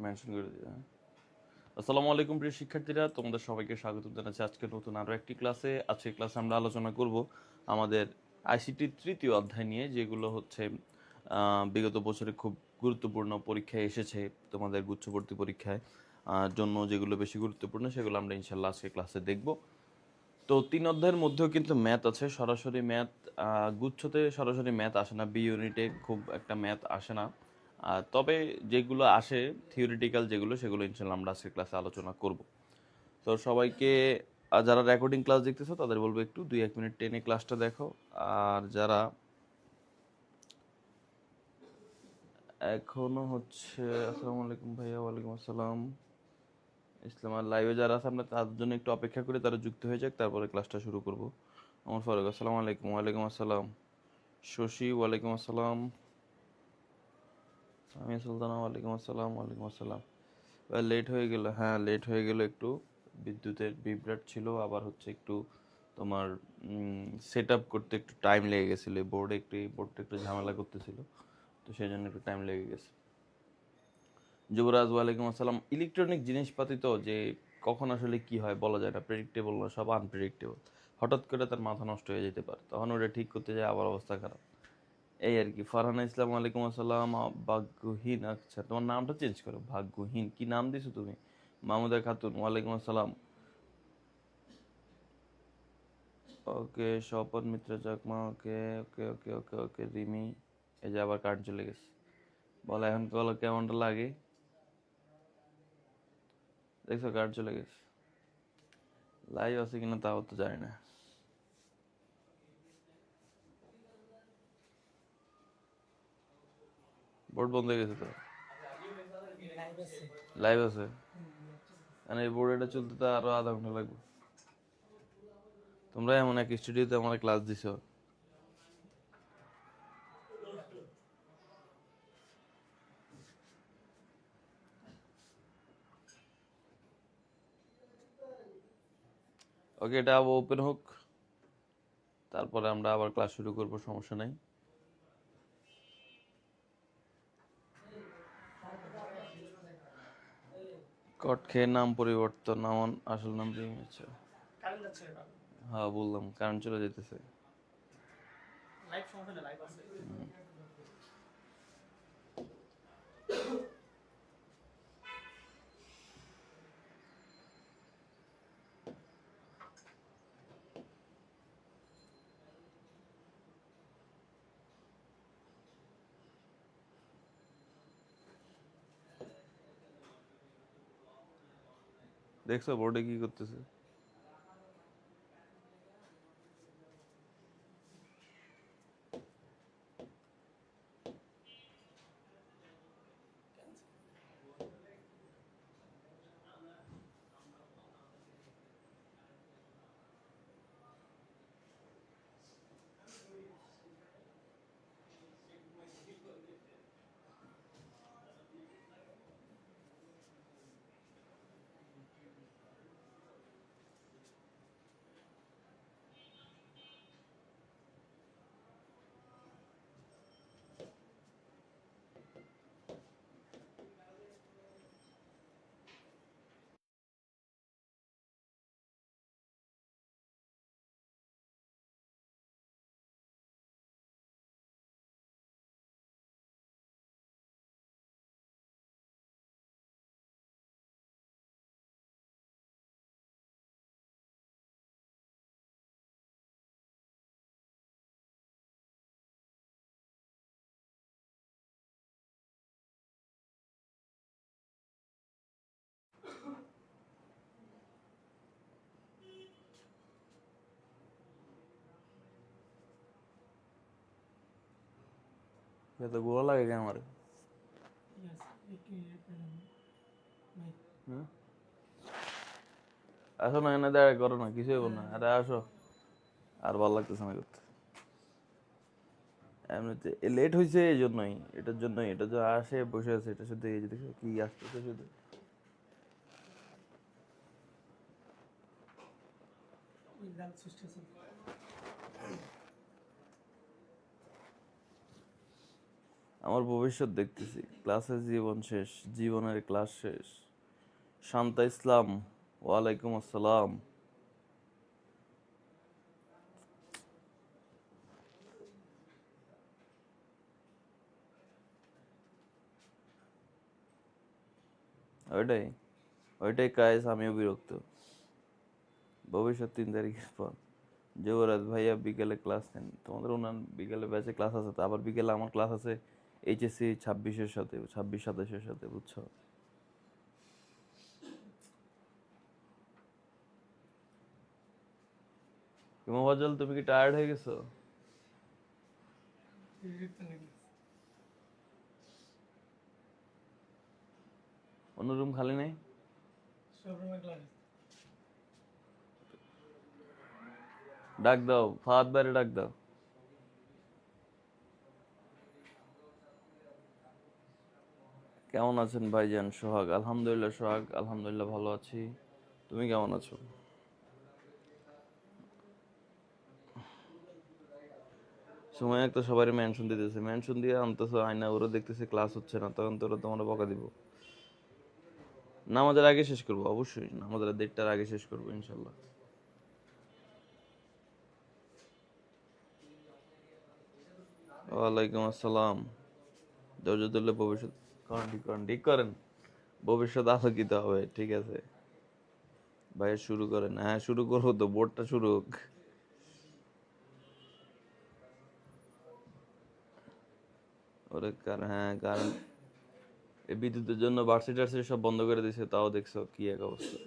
Mention করে দিই। আসসালামু আলাইকুম প্রিয় শিক্ষার্থীরা, তোমাদের সবাইকে স্বাগত জানাচ্ছি আজকে নতুন আরও একটি ক্লাসে। আজকের ক্লাসে আমরা আলোচনা করব আমাদের আইসিটির তৃতীয় অধ্যায় নিয়ে, যেগুলো হচ্ছে বিগত বছরে খুব গুরুত্বপূর্ণ পরীক্ষায় এসেছে, তোমাদের গুচ্ছবর্তী পরীক্ষায় জন্য যেগুলো বেশি গুরুত্বপূর্ণ সেগুলো আমরা ইনশাল্লাহ আজকে ক্লাসে দেখব। তো 3 অধ্যায়ের মধ্যেও কিন্তু ম্যাথ আছে, সরাসরি ম্যাথ গুচ্ছতে সরাসরি ম্যাথ আসে না, বি ইউনিটে খুব একটা ম্যাথ আসে না। তবে যেগুলো আসে থিওরিটিক্যাল যেগুলো, সেগুলো ইনশাল্লাহ আমরা আজকের ক্লাসে আলোচনা করব। তো সবাইকে যারা রেকর্ডিং ক্লাস দেখতেছো তাদের বলবো একটু 2-1 মিনিট টেনে ক্লাসটা দেখো। আর যারা এখনো হচ্ছে আসসালামু আলাইকুম ভাইয়া, ওয়ালাইকুম আসসালাম ইসলাম, আর লাইভে যারা আছে আমরা তাদের জন্য একটু অপেক্ষা করে তারা যুক্ত হয়ে যাক, তারপরে ক্লাসটা শুরু করব। আমার ফারুক আসসালামু আলাইকুম। ওয়ালাইকুম আসসালাম। শশী ওয়ালাইকুম আসসালাম। আমি সুলতানা ওয়ালাইকুম আসসালাম। ওয়ালাইকুম আসসালাম। লেট হয়ে গেল, হ্যাঁ লেট হয়ে গেল একটু, বিদ্যুতের বিভ্রাট ছিল, আবার হচ্ছে একটু তোমার সেট আপ করতে একটু টাইম লেগে গেছিলো, বোর্ডটা একটু ঝামেলা করতেছিল, তো সেই জন্য একটু টাইম লেগে গেছে। যুবরাজ ওয়ালাইকুম আসসালাম। ইলেকট্রনিক জিনিসপাতি তো, যে কখন আসলে কি হয় বলা যায় না, প্রেডিক্টেবল না, সব আনপ্রেডিক্টেবল। হঠাৎ করে তার মাথা নষ্ট হয়ে যেতে পারে, তখন ওটা ঠিক করতে যায় আবার অবস্থা খারাপ, এই আর কি। ফারহানা ইসলাম ওয়ালাইকুম আসসালাম। ভাগ্যহীন, আচ্ছা তোমার নামটা চেঞ্জ করো, ভাগ্যহীন কি নাম দিছো তুমি? মাহমুদা খাতুন ওয়ালাইকুম আসসালাম। ওকে স্বপন মিত্র চাকমা, ওকে ওকে ওকে ওকে ওকে রিমি। এই যে আবার কার্ড চলে গেছে। বলো এখন বলো কেমনটা লাগে, দেখছো কার্ড চলে গেছে। লাইভ আছে কিনা তাও তো জানি না। বোর্ড বন্ধ হয়ে গেছে তো? লাইভ আছে, কারণ এই বোর্ড এটা চলতে তো আরো আধা ঘন্টা লাগবে। তোমরা এমন এক স্টুডিওতে আমার ক্লাস দিছো। ওকে, এটা আবার ওপেন হোক, তারপরে আমরা আবার ক্লাস শুরু করবো, সমস্যা নাই। কট খেয়ে নাম পরিবর্তন, আমার আসল নাম রিমি। আচ্ছা হ্যাঁ বললাম, কারেন্ট চলে যেতেছে। দেখছো বোর্ডে কি করতেছে? এত গোলা লাগে কেন আমার? আসো না, এনে দেয় করো না, কিছুই করো না, আরে আসো। আর ভালো লাগতেছে না করতে, এমনিতে লেট হয়েছে এই জন্যই, এটার জন্যই। এটা যে আসে বসে আছে, এটা শুধু এই যে দেখো কি আসতেছে শুধু। আমার ভবিষ্যৎ দেখতেছি, ক্লাসের জীবন শেষ, জীবনের ক্লাস শেষ। শান্তা ইসলাম, ওয়ালাইকুম আসসালাম। ওইটাই ওইটাই কাজ, আমিও বিরক্ত। ভবিষ্যৎ 3 তারিখের পর। যুবরাজ ভাইয়া বিকেলে ক্লাস নেন, তোমাদের ওনার বিকেলে ব্যাচে ক্লাস আছে, তো আবার বিকেলে আমার ক্লাস আছে এইচএসসি 26-এর সাথে, 26-27-এর সাথে, বুঝছো? মোবাজ্জল, তুমি কি টায়ার্ড হয়ে গেছো? অন্য রুম খালি নেই? ডাক দাও, ফাহাদ বাইরে ডাক দাও। কেমন আছেন ভাইজান? সোহাগ, আলহামদুলিল্লাহ। সোহাগ, আলহামদুলিল্লাহ ভালো আছি। তুমি কেমন আছো? সময় একটা সবাই মেনশন দিতেছে, মেনশন দিয়ে আনতেছো আয়না, ওরা দেখতেছে ক্লাস হচ্ছে না, তখন তো ওরা তোমার বকা দিব। নামাজের আগে শেষ করবো, অবশ্যই নামাজের 1:30টার আগে শেষ করবো ইনশাল্লাহ। ওয়ালাইকুম আসসালাম। ধৈর্য ধরলে ভবিষ্যৎ, করেন ঠিক করেন, ঠিক করেন, ভবিষ্যৎ আলোকিত হবে। ঠিক আছে ভাই, শুরু করেন। হ্যাঁ শুরু করবো তো, বোর্ডটা শুরু হোক। ওরে হ্যাঁ, কারণ এই বিদ্যুতের জন্য ভার্সিটি টার্সিটি সব বন্ধ করে দিয়েছে, তাও দেখছো কি এক অবস্থা।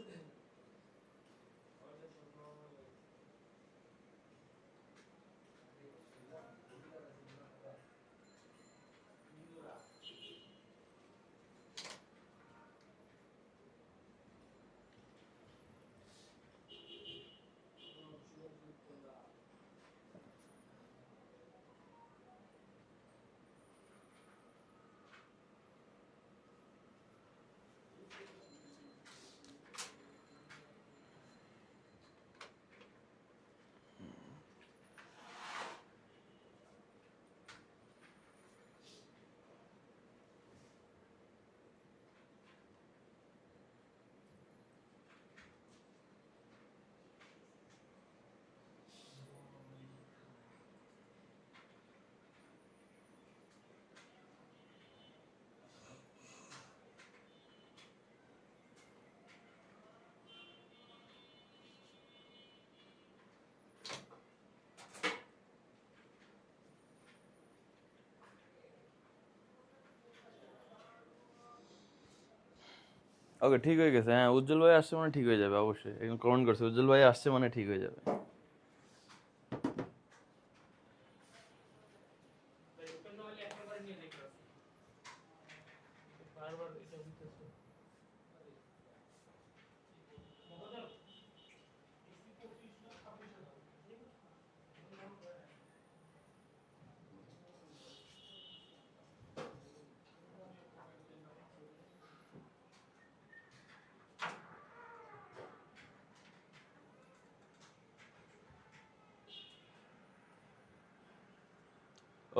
ওকে, ঠিক হয়ে গেছে। হ্যাঁ, উজ্জ্বল ভাই আসছে মানে ঠিক হয়ে যাবে, অবশ্যই। এখন কমেন্ট করছে উজ্জ্বল ভাই আসছে মানে ঠিক হয়ে যাবে।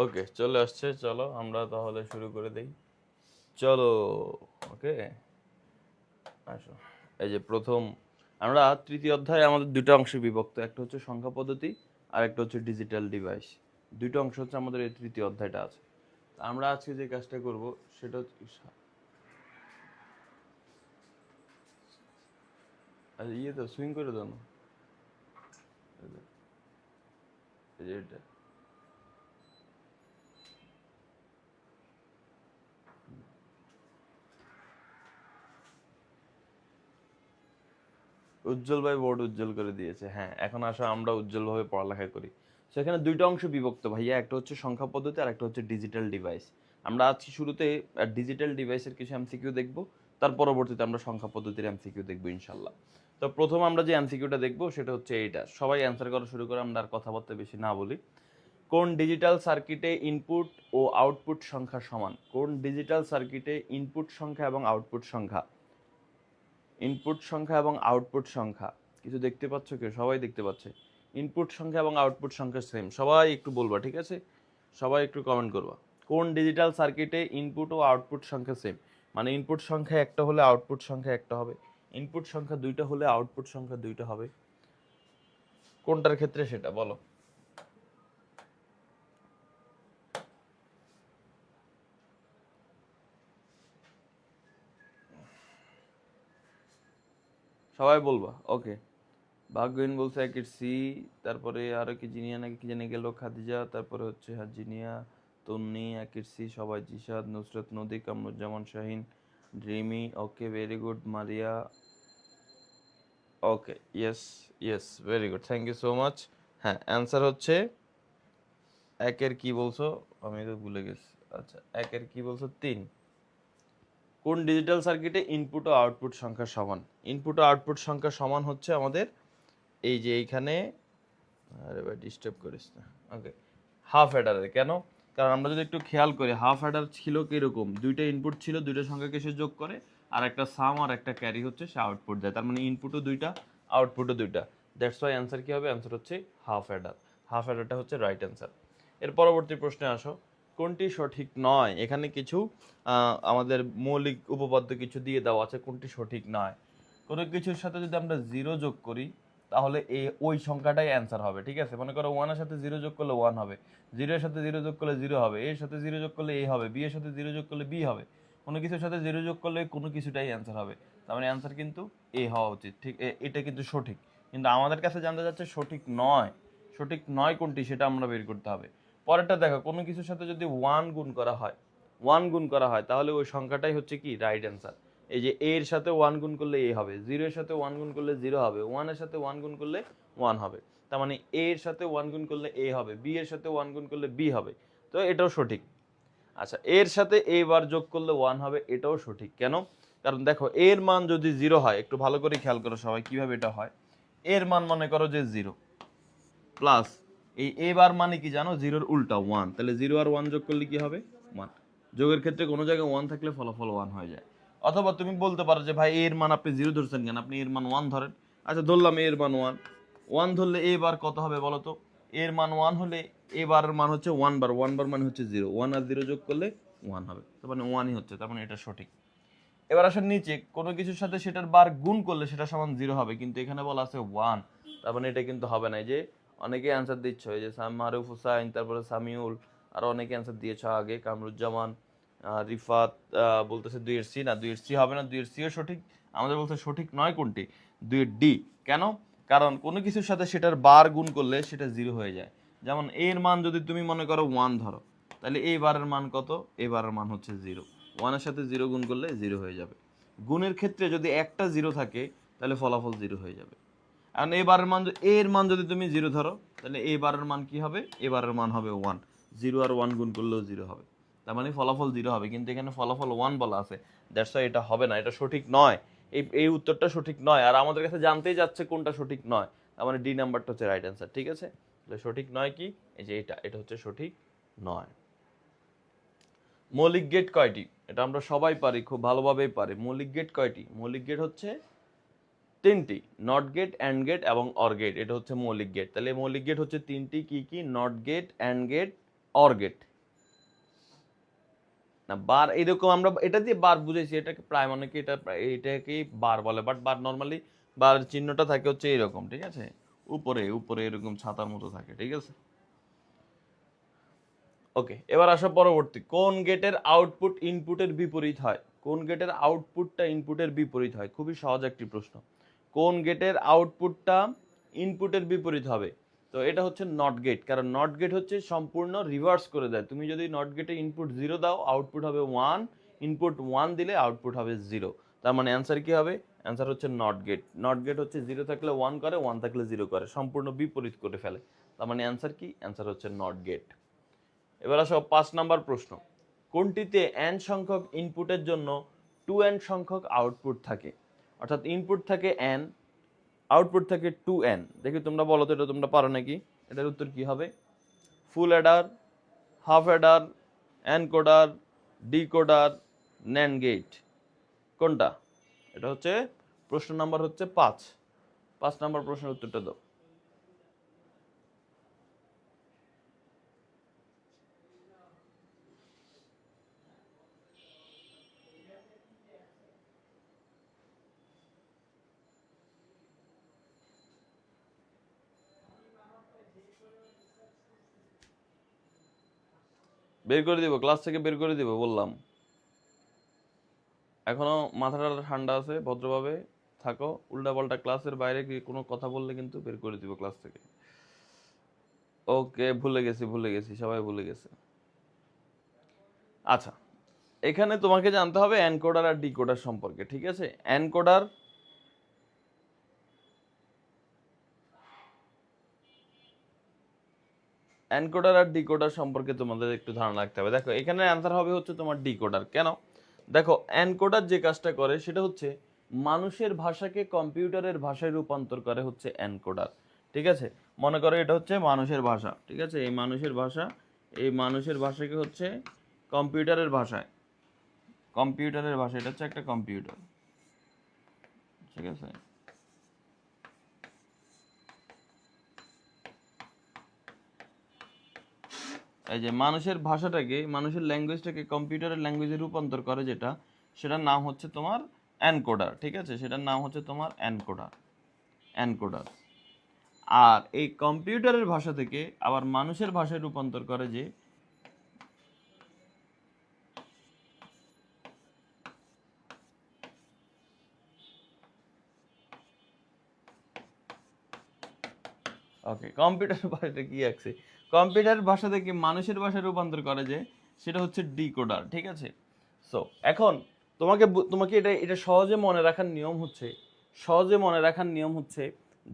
ওকে, চলে আসছে, চলো আমরা তাহলে শুরু করে দেই। চলো, ওকে, আসো। এই যে প্রথম, আমরা তৃতীয় অধ্যায়ে আমাদের দুটো অংশে বিভক্ত, একটা হচ্ছে সংখ্যা পদ্ধতি আর একটা হচ্ছে ডিজিটাল ডিভাইস। দুটো অংশ হচ্ছে আমাদের এই তৃতীয় অধ্যায়টা আছে। আমরা আজকে যে কাজটা করব সেটা হচ্ছে, আচ্ছা ইয়ে তো সুইং করে দাও না, এই যে এটা। উজ্জ্বল ভাই বোর্ড উজ্জ্বল করে দিয়েছে। হ্যাঁ, এখন আসো আমরা উজ্জ্বল ভাবে পড়ালেখা করি। সেখানে দুইটা অংশ বিভক্ত ভাইয়া, একটা হচ্ছে সংখ্যা পদ্ধতি আর একটা হচ্ছে ডিজিটাল ডিভাইস। আমরা আজকে শুরুতে ডিজিটাল ডিভাইসের কিছু এমসিকিউ দেখব, তার পরবর্তীতে আমরা সংখ্যা পদ্ধতির এমসিকিউ দেখব ইনশাল্লাহ। তো প্রথম আমরা যে এমসিকিউটা দেখব সেটা হচ্ছে এইটা, সবাই অ্যান্সার করা শুরু করে, আমরা আর কথাবার্তা বেশি না বলি। কোন ডিজিটাল সার্কিটে ইনপুট ও আউটপুট সংখ্যা সমান? কোন ডিজিটাল সার্কিটে ইনপুট সংখ্যা এবং আউটপুট সংখ্যা, ইনপুট সংখ্যা এবং আউটপুট সংখ্যা, কিছু দেখতে পাচ্ছ কেউ? সবাই দেখতে পাচ্ছে। ইনপুট সংখ্যা এবং আউটপুট সংখ্যা সেম, সবাই একটু বলবা, ঠিক আছে? সবাই একটু কমেন্ট করবা। কোন ডিজিটাল সার্কিটে ইনপুট ও আউটপুট সংখ্যা সেম, মানে ইনপুট সংখ্যা একটা হলে আউটপুট সংখ্যা একটা হবে, ইনপুট সংখ্যা দুইটা হলে আউটপুট সংখ্যা দুইটা হবে, কোনটার ক্ষেত্রে সেটা বলো? সবাই বলবা, ওকে। ভাগ্যহীন বলছে একের সি, তারপরে আরো কি জিনিয়া নাকি কি জানি গেল, খাদিজা, তারপরে হচ্ছে জিনিয়া, তন্নি, একের সি, সবাই, Jishad, Nusrat Nodi, Kamruzzaman Shahin, Dreamy, okay very good, Maria, okay, yes yes, very good, thank you so much. হ্যাঁ, অ্যান্সার হচ্ছে একের কি বলছো, আমি তো ভুলে গেছি। আচ্ছা, একের কি বলছো, 3। কোন ডিজিটাল সার্কিটে ইনপুট ও আউটপুট সংখ্যা সমান? ইনপুট ও আউটপুট সংখ্যা সমান হচ্ছে আমাদের এই যে এইখানে, আরে ভাই ডিস্টার্ব করিস না, ওকে, হাফ অ্যাডারে। কেন? কারণ আমরা যদি একটু খেয়াল করি, হাফ অ্যাডার ছিল কিরকম, দুইটা ইনপুট ছিল, দুইটা সংখ্যাকে সে যোগ করে, আর একটা সাম আর একটা ক্যারি হচ্ছে সে আউটপুট দেয়, তার মানে ইনপুটও দুইটা আউটপুটও দুইটা, দ্যাটস ওয়াই অ্যান্সার কি হবে? অ্যান্সার হচ্ছে হাফ অ্যাডার। হাফ অ্যাডারটা হচ্ছে রাইট অ্যান্সার। এর পরবর্তী প্রশ্নে আসো, কোনটি সঠিক নয়? এখানে কিছু আমাদের মৌলিক উপপাদ্য কিছু দিয়ে দেওয়া আছে, কোনটি সঠিক নয়। কোনো কিছুর সাথে যদি আমরা জিরো যোগ করি তাহলে ওই সংখ্যাটাই অ্যান্সার হবে, ঠিক আছে? মনে করো 1 এর সাথে 0 যোগ করলে 1 হবে, 0 এর সাথে 0 যোগ করলে 0 হবে, এর সাথে 0 যোগ করলে এ হবে, বি এর সাথে 0 যোগ করলে বি হবে, কোনো কিছুর সাথে 0 যোগ করলে কোনো কিছুটাই অ্যান্সার হবে, তার মানে অ্যান্সার কিন্তু এ হওয়া উচিত, ঠিক? এটা কিন্তু সঠিক, কিন্তু আমাদের কাছে জানতে যাচ্ছে সঠিক নয়। সঠিক নয় কোনটি সেটা আমরা বের করতে হবে। পরেরটা দেখো, কোনো কিছুর সাথে যদি 1 গুণ করা হয়, 1 গুণ করা হয় তাহলে ওই সংখ্যাটাই হচ্ছে কি রাইট অ্যান্সার। এই যে এর সাথে 1 গুণ করলে এ হবে, 0 এর সাথে 1 গুণ করলে 0 হবে, 1 এর সাথে 1 গুণ করলে 1 হবে, তার মানে এ এর সাথে 1 গুণ করলে এ হবে, বি এর সাথে 1 গুণ করলে বি হবে, তো এটাও সঠিক। আচ্ছা, এর সাথে এ বার যোগ করলে 1 হবে, এটাও সঠিক। কেন? কারণ দেখো, এর মান যদি 0 হয়, একটু ভালো করে খেয়াল করো সবাই কিভাবে এটা হয়। এর মান মনে করো যে 0 প্লাস এই এ বার মানে কি জানো, 0-র উল্টা 1, তাহলে 0 আর 1 যোগ করলে কি হবে? 1। যোগের ক্ষেত্রে কোনো জায়গায় 1 থাকলে ফলাফল 1 হয়ে যায়। অথবা তুমি বলতে পারো যে ভাই এর মান আপনি 0 ধরছেন কেন, আপনি এর মান 1 ধরেন। আচ্ছা, ধরলাম এর মান 1, 1 ধরলে এ বার কত হবে বলো তো? এর মান 1 হলে এ বারের মান হচ্ছে 1 বার, 1 বার মানে হচ্ছে 0, 1 আর 0 যোগ করলে 1 হবে, তার মানে 1ই হচ্ছে, তার মানে এটা সঠিক। এবার আসেন নিচে, কোনো কিছুর সাথে সেটার বার গুণ করলে সেটা সমান 0 হবে, কিন্তু এখানে বলা আছে 1, তার মানে এটা কিন্তু হবে না। এই যে অনেকে অ্যান্সার দিচ্ছ, এই যে মারুফ হুসাইন, তারপরে সামিউল, আর অনেকে অ্যান্সার দিয়েছ আগে, কামরুজ্জামান, রিফাত, বলতেছে 2-এর সি, না 2-এর সি হবে না, 2-এর সিও সঠিক। আমাদের বলতে সঠিক নয় কোনটি? 2-এর ডি। কেন? কারণ কোনো কিছুর সাথে সেটার বার গুণ করলে সেটা 0 হয়ে যায়। যেমন এর মান যদি তুমি মনে করো 1 ধরো, তাহলে এই বারের মান কত? এই বারের মান হচ্ছে 0, 1 এর সাথে 0 গুণ করলে 0 হয়ে যাবে। গুণের ক্ষেত্রে যদি একটা 0 থাকে তাহলে ফলাফল 0 হয়ে যাবে। এখন এবারের মান, এর মান যদি তুমি 0 ধরো, তাহলে এবারের মান কি হবে? এবারের মান হবে 1, 0 আর 1 গুণ করলেও 0 হবে, তার মানে ফলাফল 0 হবে, কিন্তু এখানে ফলাফল 1 বলা আছে, দ্যাটস ওয়াই এটা হবে না, এটা সঠিক নয়। এই উত্তরটা সঠিক নয়, আর আমাদের কাছে জানতেই যাচ্ছে কোনটা সঠিক নয়, তার মানে ডি নাম্বারটা হচ্ছে রাইট অ্যান্সার, ঠিক আছে? তাহলে সঠিক নয় কি? এই যে এটা হচ্ছে সঠিক নয়। মৌলিক গেট কয়টি? এটা আমরা সবাই পারি, খুব ভালোভাবেই পারি। মৌলিক গেট কয়টি? মৌলিক গেট হচ্ছে 3টি, নট গেট, অ্যান্ড গেট এবং অর গেট, এটা হচ্ছে মৌলিক গেট। তাহলে মৌলিক গেট হচ্ছে 3টি, কি কি? Not gate, and gate, or gate. না বার, এরকম আমরা এটা দিয়ে বার বুঝেছি, এটাকে প্রায় অনেকে এটাকেই বার বলে, বাট বার নর্মালি বার চিহ্নটা থাকে হচ্ছে এরকম, ঠিক আছে? উপরে উপরে এরকম ছাতার মতো থাকে, ঠিক আছে? ওকে, এবার আসো পরবর্তী, কোন গেটের আউটপুট ইনপুটের বিপরীত হয়? কোন গেটের আউটপুটটা ইনপুটের বিপরীত হয়? খুবই সহজ একটি প্রশ্ন। কোন গেটের আউটপুটটা ইনপুটের বিপরীত হবে? তো এটা হচ্ছে নট গেট, কারণ নট গেট হচ্ছে সম্পূর্ণ রিভার্স করে দেয়। তুমি যদি নট গেটে ইনপুট 0 দাও, আউটপুট হবে 1, ইনপুট 1 দিলে আউটপুট হবে 0, তার মানে অ্যান্সার কি হবে? অ্যান্সার হচ্ছে নট গেট। নট গেট হচ্ছে 0 থাকলে 1 করে, 1 থাকলে 0 করে, সম্পূর্ণ বিপরীত করে ফেলে, তার মানে অ্যান্সার কি? অ্যান্সার হচ্ছে নট গেট। এবার আসো 5 নাম্বার প্রশ্ন, কোনটিতে n সংখ্যক ইনপুটের জন্য 2n সংখ্যক আউটপুট থাকে? অর্থাৎ ইনপুট থাকে n, আউটপুট থাকে 2n। দেখি তোমরা বলো তো, এটা তোমরা পারো নাকি? এটার উত্তর কি হবে? Full adder, half adder, encoder, decoder, NAND gate, কোনটা? এটা হচ্ছে প্রশ্ন নাম্বার হচ্ছে 5। 5 নাম্বার প্রশ্নের উত্তরটা দাও। বের করে দিব, ক্লাস থেকে বের করে দিব বললাম। এখনো মাথাটা ঠান্ডা আছে, ভদ্রভাবে থাকো। উল্টাপাল্টা ক্লাসের বাইরে গিয়ে কোনো কথা বললে কিন্তু বের করে দিব ক্লাস থেকে। ওকে, ভুলে গেছি, সবাই ভুলে গেছে। আচ্ছা, এখানে তোমাকে জানতে হবে এনকোডার আর ডিকোডার সম্পর্কে, ঠিক আছে? এনকোডার এনকোডার আর ডিকোডার সম্পর্কে তোমাদের একটু ধারণা রাখতে হবে। দেখো, এখানে অ্যান্সার হবে হচ্ছে তোমার ডিকোডার। কেন? দেখো, এনকোডার যে কাজটা করে সেটা হচ্ছে মানুষের ভাষাকে কম্পিউটারের ভাষায় রূপান্তর করে হচ্ছে এনকোডার, ঠিক আছে? মনে করো এটা হচ্ছে মানুষের ভাষা, ঠিক আছে? এই মানুষের ভাষাকে হচ্ছে কম্পিউটারের ভাষায়, এটা হচ্ছে একটা কম্পিউটার, ঠিক আছে? এই যে মানুষের ভাষাটাকে, মানুষের ল্যাঙ্গুয়েজটাকে কম্পিউটারের ল্যাঙ্গুয়েজে রূপান্তর করে যেটা, সেটার নাম হচ্ছে তোমার এনকোডার, ঠিক আছে? সেটার নাম হচ্ছে তোমার এনকোডার। আর এই কম্পিউটারের ভাষা থেকে আবার মানুষের ভাষায় রূপান্তর করে যে, ওকে, কম্পিউটার ভাষাটা কি আছে, কম্পিউটার ভাষা থেকে মানুষের ভাষায় রূপান্তর করে যে, সেটা হচ্ছে ডিকোডার, ঠিক আছে? সো এখন তোমাকে এটা সহজে মনে রাখার নিয়ম হচ্ছে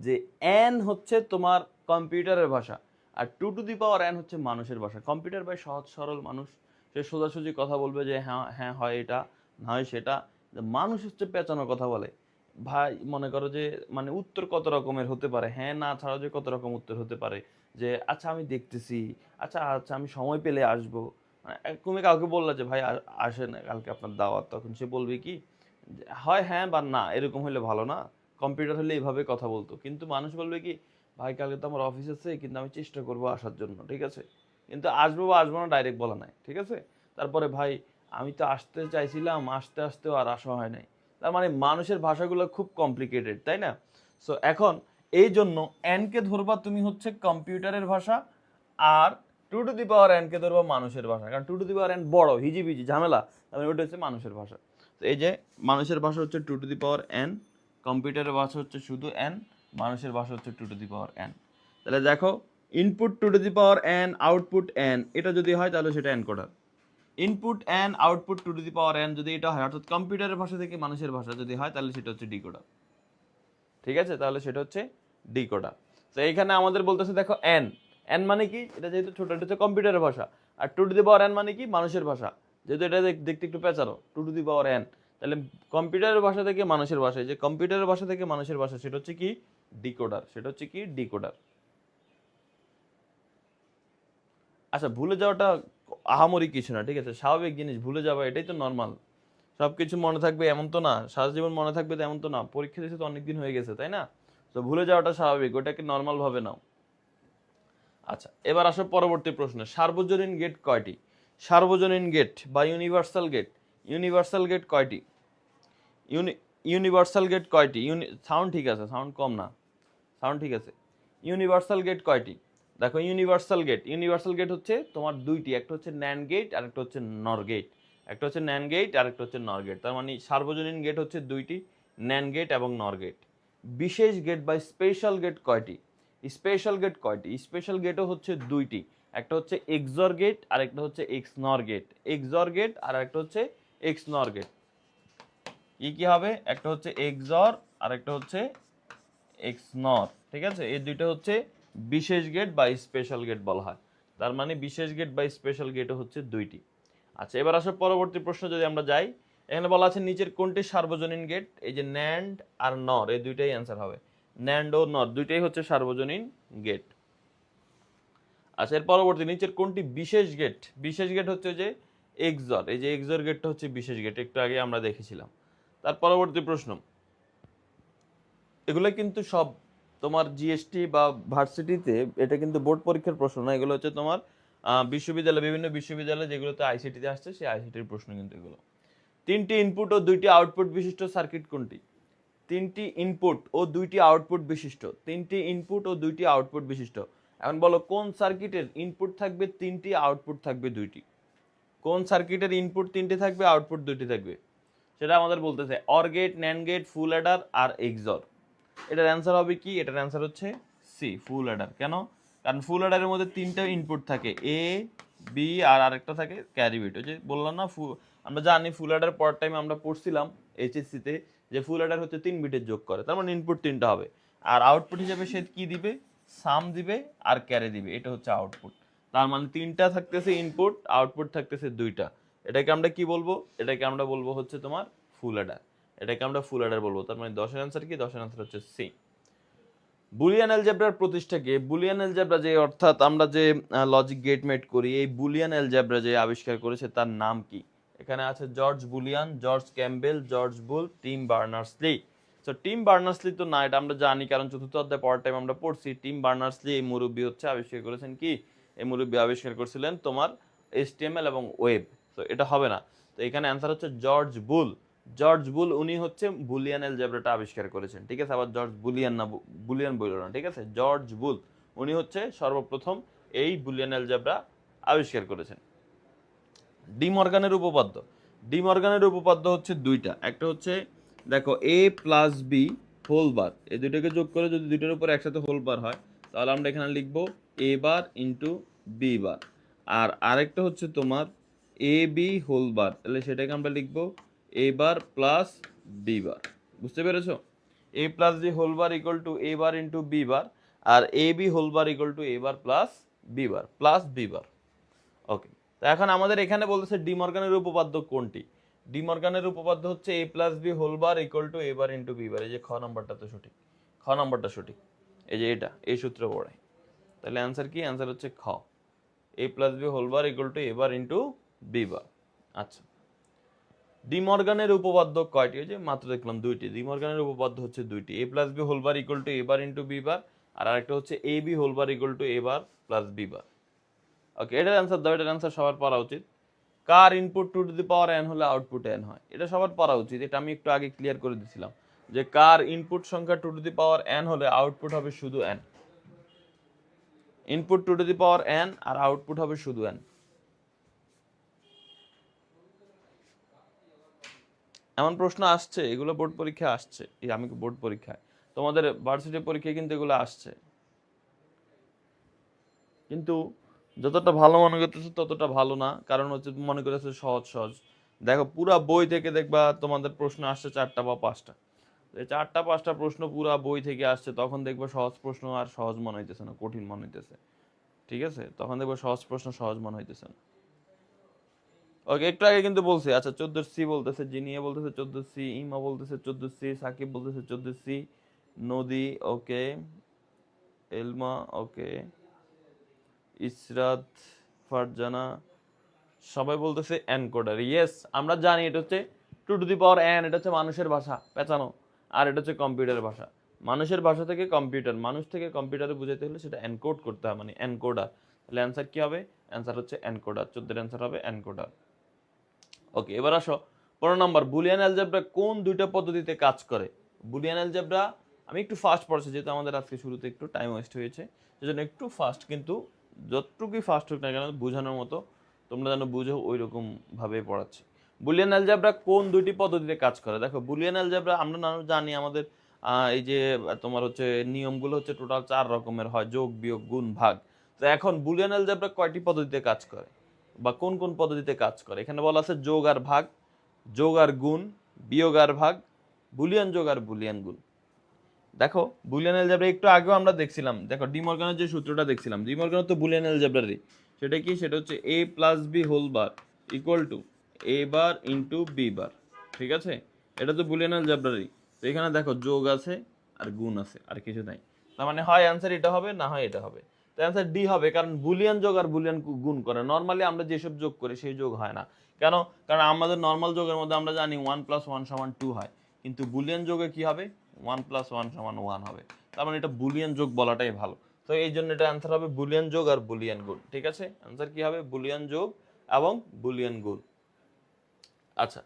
যে এন হচ্ছে তোমার কম্পিউটারের ভাষা, আর 2 টু দি পাওয়ার n হচ্ছে মানুষের ভাষা। কম্পিউটার ভাই সহজ সরল মানুষ, সে সোজাসুজি কথা বলবে যে হ্যাঁ হ্যাঁ হয় এটা, না হয় সেটা। মানুষ হচ্ছে পেঁচানো কথা বলে। ভাই মনে করো যে মানে উত্তর কত রকমের হতে পারে, হ্যাঁ না ছাড়া যে কত রকম উত্তর হতে পারে, যে আচ্ছা আমি দেখতেছি, আচ্ছা আচ্ছা আমি সময় পেলে আসবো। মানে তুমি কাউকে বললা যে ভাই আসেন কালকে আপনার দাওয়াত, তখন সে বলবে কি হয় হ্যাঁ বা না, এরকম হলে ভালো না? কম্পিউটার হলে এইভাবে কথা বলতো, কিন্তু মানুষ বলবে কি ভাই কালকে তো আমার অফিস আছে, কিন্তু আমি চেষ্টা করবো আসার জন্য, ঠিক আছে? কিন্তু আসবো বা আসবো না ডাইরেক্ট বলা নাই, ঠিক আছে? তারপরে ভাই আমি তো আসতে চাইছিলাম, আসতে আসতেও আর আসা হয় নাই। তার মানে মানুষের ভাষাগুলো খুব কমপ্লিকেটেড, তাই না? সো এখন এই জন্য এনকে ধরবা তুমি হচ্ছে কম্পিউটারের ভাষা, আর 2 টু দি পাওয়ার n কে ধরবা মানুষের ভাষা, কারণ 2 টু দি পাওয়ার n বড় হিজিবিজি ঝামেলা, তাহলে ওটা হচ্ছে মানুষের ভাষা। তো এই যে মানুষের ভাষা হচ্ছে 2 টু দি পাওয়ার n, কম্পিউটারের ভাষা হচ্ছে শুধু n, মানুষের ভাষা হচ্ছে 2 টু দি পাওয়ার n। তাহলে দেখো, input 2 to the power n, output n, এটা যদি হয় তাহলে সেটা encoder. Input n, output 2 to the power n যদি এটা হয়, অর্থাৎ কম্পিউটারের ভাষা থেকে মানুষের ভাষা যদি হয়, তাহলে সেটা হচ্ছে ডিকোডার, ঠিক আছে? তাহলে সেটা হচ্ছে ডিকোডার। তো এইখানে আমাদের বলতেছে দেখো এন, মানে কি, এটা যেহেতু ছোট, এটা হচ্ছে কম্পিউটারের ভাষা। আর 2 টু দি পাওয়ার n মানে কি, মানুষের ভাষা। যেহেতু এটা দেখতে একটু পেঁচানো, 2 টু দি পাওয়ার n, তাহলে কম্পিউটারের ভাষা থেকে মানুষের ভাষায়, যে কম্পিউটারের ভাষা থেকে মানুষের ভাষা, সেটা হচ্ছে কি ডিকোডার। আচ্ছা, ভুলে যাওয়াটা আহামরি কিছু না, ঠিক আছে? স্বাভাবিক জিনিস, ভুলে যাওয়া এটাই তো নর্মাল। সবকিছু মনে থাকবে এমন তো না, সারা জীবন মনে থাকবে তো এমন তো না, পরীক্ষা দিতে তো অনেকদিন হয়ে গেছে, তাই না? তো ভুলে যাওয়াটা স্বাভাবিক, ওটাকে নর্মাল ভাবে নাও। আচ্ছা, এবার আসো পরবর্তী প্রশ্নে। সার্বজনীন গেট কয়টি? সার্বজনীন গেট বা ইউনিভার্সাল গেট কয়টি? ইউনিভার্সাল গেট কয়টি? সাউন্ড ঠিক আছে, সাউন্ড কম না, সাউন্ড ঠিক আছে। ইউনিভার্সাল গেট কয়টি? দেখো, ইউনিভার্সাল গেট হচ্ছে তোমার দুইটি, একটা হচ্ছে ন্যান্ড গেট আর একটা হচ্ছে নর গেট। তার মানে সার্বজনীন গেট হচ্ছে দুইটি, ন্যান্ড গেট এবং নর গেট। বিশেষ গেট বা স্পেশাল গেট কয়টি? স্পেশাল গেটও হচ্ছে দুইটি, একটা হচ্ছে এক্সর গেট আর একটা হচ্ছে এক্স নর গেট। কি হবে? একটা হচ্ছে এক্সর আর একটা হচ্ছে এক্স নর, ঠিক আছে? এই দুইটা হচ্ছে বিশেষ গেট বা স্পেশাল গেট বলা হয়। তার মানে বিশেষ গেট বা স্পেশাল গেটও হচ্ছে দুইটি। আচ্ছা, এবার আসো পরবর্তী প্রশ্ন যদি আমরা যাই। এখানে বলা আছে নিচের কোনটি সার্বজনীন গেট? এই যে ন্যান্ড আর নর, এই দুইটাই অ্যান্সার হবে। ন্যান্ড ও নর দুইটাই হচ্ছে সার্বজনীন গেট। আচ্ছা, এর পরবর্তী, নিচের কোনটি বিশেষ গেট? বিশেষ গেট হচ্ছে যে এক্সর, এই যে এক্সর গেটটা হচ্ছে বিশেষ গেট, একটু আগে আমরা দেখেছিলাম। তার পরবর্তী প্রশ্ন, এগুলো কিন্তু সব তোমার জিএসটি বা ভার্সিটিতে, এটা কিন্তু বোর্ড পরীক্ষার প্রশ্ন না, এগুলো হচ্ছে তোমার বিভিন্ন বিশ্ববিদ্যালয় যেগুলোতে আইসিটিতে আসছে, সেই আইসিটির প্রশ্ন কিন্তু এগুলো। 3টি ইনপুট ও 2টি আউটপুট বিশিষ্ট সার্কিট কোনটি? 3টি ইনপুট ও 2টি আউটপুট বিশিষ্ট। এখন বলো কোন সার্কিটের ইনপুট থাকবে 3টি, আউটপুট থাকবে 2টি? কোন সার্কিটের ইনপুট 3টি থাকবে, আউটপুট 2টি থাকবে? সেটা আমাদের বলতেছে or gate, NAND gate, full adder আর এক্সর। এটার অ্যান্সার হবে কি? এটার অ্যান্সার হচ্ছে সি, ফুল অ্যাডার। কেন? কারণ ফুল অ্যাডারের মধ্যে 3টা ইনপুট থাকে, এ, বি আর আরেকটা থাকে ক্যারি বিট। ওই যে বললাম না, আমরা জানি ফুল অ্যাডার পর টাইম আমরা পড়ছিলাম এইচএসসিতে যে ফুল অ্যাডার হচ্ছে 3 বিটের যোগ করে, তার মানে ইনপুট 3টা হবে। আর আউটপুট হিসেবে সে কি দিবে? সাম দিবে আর ক্যারি দিবে, এটা হচ্ছে আউটপুট। তার মানে 3টা থাকতেছে ইনপুট, আউটপুট থাকতেছে 2টা। এটাকে আমরা কি বলবো? এটাকে আমরা বলবো হচ্ছে তোমার ফুল অ্যাডার। এটাকে আমরা ফুল অ্যাডার বলবো। তার মানে 10 এর অ্যান্সার কি? 10 এর অ্যান্সার হচ্ছে সি। বুলিয়ান অ্যালজেব্রার প্রতিষ্ঠাকে, বুলিয়ান অ্যালজেব্রা যে অর্থাৎ আমরা যে লজিক গেট মেট করি, এই বুলিয়ান অ্যালজেব্রা যে আবিষ্কার করেছে তার নাম কি? এখানে আছে George Boolean, George Campbell, George বুল, team Berners-Lee. So team Berners-Lee তো না, এটা আমরা জানি, কারণ চতুর্থ অধ্যায় পড়ার টাইম আমরা পড়ছি। টিম বার্নার্স-লি এই মুরব্বী হচ্ছে আবিষ্কার করেছেন কি? এই মুরব্বী আবিষ্কার করেছিলেন তোমার এইচটিএমএল এবং ওয়েব। তো এটা হবে না। তো এখানে অ্যান্সার হচ্ছে জর্জ বুল। জর্জ বুল উনি হচ্ছে বুলিয়ান অ্যালজেব্রাটা আবিষ্কার করেছেন, ঠিক আছে? আবার জর্জ বুলিয়ান না, বুলিয়ান বলল না, ঠিক আছে? জর্জ বুল উনি হচ্ছে সর্বপ্রথম এই বুলিয়ান অ্যালজেব্রা আবিষ্কার করেছেন। ডি মর্গানের উপপাদ্য, ডি মর্গানের উপপাদ্য হচ্ছে 2টা। একটা হচ্ছে দেখো এ প্লাস বি হোল বার, এই দুইটাকে যোগ করে যদি দুইটার উপর একসাথে হোল বার হয়, তাহলে আমরা এখানে লিখবো এ বার ইন্টু বি বার। আর আরেকটা হচ্ছে তোমার এ বি হোল বার, তাহলে সেটাকে আমরা লিখবো এ বার প্লাস বি বার। বুঝতে পেরেছো? A plus B whole bar equal to A bar into B bar, আর a B whole bar equal to A bar plus B bar plus B bar. Okay, তো এখন আমাদের এখানে বলতেছে D মর্গানের উপপাদ্য কোনটি? ডি মর্গানের উপপাদ্য হচ্ছে A plus B whole bar equal to A bar into B bar. এই যে খ নাম্বারটা তো সঠিক, খ নাম্বারটা সঠিক। এই যে এটা এই সূত্র পড়ে, তাহলে অ্যান্সার কি? অ্যান্সার হচ্ছে খ, A plus B whole bar equal to A bar into B bar. আচ্ছা, ডি মর্গানের উপপাদ্য কয়টি? ওই যে মাত্র দেখলাম 2টি। ডি মর্গানের উপপাদ্য হচ্ছে 2টি, A plus B whole bar equal to A bar into B bar, আর আরেকটা হচ্ছে A B whole bar equal to A bar plus B bar. Okay, এটার অ্যান্সার দাও। এটার অ্যান্সার সবার পড়া উচিত। কার input 2 to the power n হলে আউটপুট n হয়? এটা সবার পড়া উচিত। এটা আমি একটু আগে ক্লিয়ার করে দিছিলাম যে কার ইনপুট সংখ্যা 2 টু দি পাওয়ার n হলে আউটপুট হবে শুধু n। Input 2 to the power n আর আউটপুট হবে শুধু n। এমন প্রশ্ন আসছে, এগুলো বোর্ড পরীক্ষায় আসছে। আমি বোর্ড পরীক্ষায়, তোমাদের ভার্সিটি পরীক্ষায় কিন্তু এগুলো আসছে, কিন্তু যতটা ভালো মনে করতেছে ততটা ভালো না। কারণ হচ্ছে মনে করতেছে সহজ সহজ। দেখো পুরা বই থেকে দেখবা তোমাদের প্রশ্ন আসছে 4টা বা 5টা, এই 4টা 5টা প্রশ্ন পুরা বই থেকে আসছে, তখন দেখবো সহজ প্রশ্ন আর সহজ মনে হইতেছে না, কঠিন মনে হইতেছে। ঠিক আছে, তখন দেখবো সহজ প্রশ্ন সহজ মনে হইতেছে না। ওকে, একটু আগে কিন্তু বলছি। আচ্ছা, 14C বলতেছে, জিনিয়া বলতেছে 14C, ইমা বলতেছে 14C, সাকিব বলতেছে 14C, নদী ওকে, এলমা ওকে, ইসরাত, ফারজানা সবাই বলতেছে এনকোডার। ইয়েস, আমরা জানি এটা হচ্ছে 2 টু দি পাওয়ার n, এটা হচ্ছে মানুষের ভাষা পেঁচানো, আর এটা হচ্ছে কম্পিউটারের ভাষা। মানুষের ভাষা থেকে কম্পিউটার, মানুষ থেকে কম্পিউটারে বুঝাইতে হলে সেটা এনকোড করতে হয়, মানে এনকোডার। তাহলে অ্যান্সার কি হবে? অ্যান্সার হচ্ছে এনকোডার। 14 অ্যান্সার হবে এনকোডার। ওকে, এবার আসো 15 নম্বর, বুলিয়ান অ্যালজেব্রা কোন 2টা পদ্ধতিতে কাজ করে? বুলিয়ান অ্যালজেব্রা আমি একটু ফাস্ট পড়ছি, যেহেতু আমাদের আজকে শুরুতে একটু টাইম ওয়েস্ট হয়েছে, সেজন্য একটু ফাস্ট, কিন্তু যতটুকুই ফাস্ট হোক না কেন বোঝানোর মতো তোমরা যেন বুঝো ওই রকম ভাবে পড়াচ্ছি। বুলিয়ান অ্যালজেব্রা কোন 2টি পদ্ধতিতে কাজ করে? দেখো বুলিয়ান অ্যালজেব্রা আমরা জানি, আমাদের এই যে তোমার হচ্ছে নিয়মগুলো হচ্ছে টোটাল 4 রকমের হয়, যোগ বিয়োগ গুণ ভাগ। তো এখন বুলিয়ান অ্যালজেব্রা কয়টি পদ্ধতিতে কাজ করে বা কোন কোন পদ্ধতিতে কাজ করে? এখানে বলা আছে যোগ আর ভাগ, যোগ আর গুণ, বিয়োগ আর ভাগ, বুলিয়ান যোগ আর বুলিয়ান গুণ। দেখো বুলিয়ান অ্যালজেব্রা একটু আগেও আমরা দেখছিলাম, দেখো ডি মর্গানের যে সূত্রটা দেখছিলাম, ডি মর্গানের তো বুলিয়ান অ্যালজেব্রারই, সেটা কি? সেটা হচ্ছে a plus B whole bar equal to a bar into B bar. ঠিক আছে, এটা তো বুলিয়ান অ্যালজেব্রারই। তো এখানে দেখো যোগ আছে আর গুণ আছে, আর কিছু নাই। তার মানে হয় অ্যান্সার এটা হবে, না হয় এটা হবে। তো অ্যান্সার ডি হবে, কারণ বুলিয়ান যোগ আর বুলিয়ান গুণ করে। নর্মালি আমরা যেসব যোগ করি সেই যোগ হয় না। কেন? কারণ আমাদের নর্মাল যোগের মধ্যে আমরা জানি 1 + 1 = 2 হয়, কিন্তু বুলিয়ান যোগে কি হবে? 1 + 1 = 1 হবে। তার মানে এটা বুলিয়ান যোগ বলাটাই ভালো। তো এই জন্য এটা অ্যান্সার হবে বুলিয়ান যোগ আর বুলিয়ান গুণ। ঠিক আছে, অ্যান্সার কি হবে? বুলিয়ান যোগ এবং বুলিয়ান গুণ। আচ্ছা,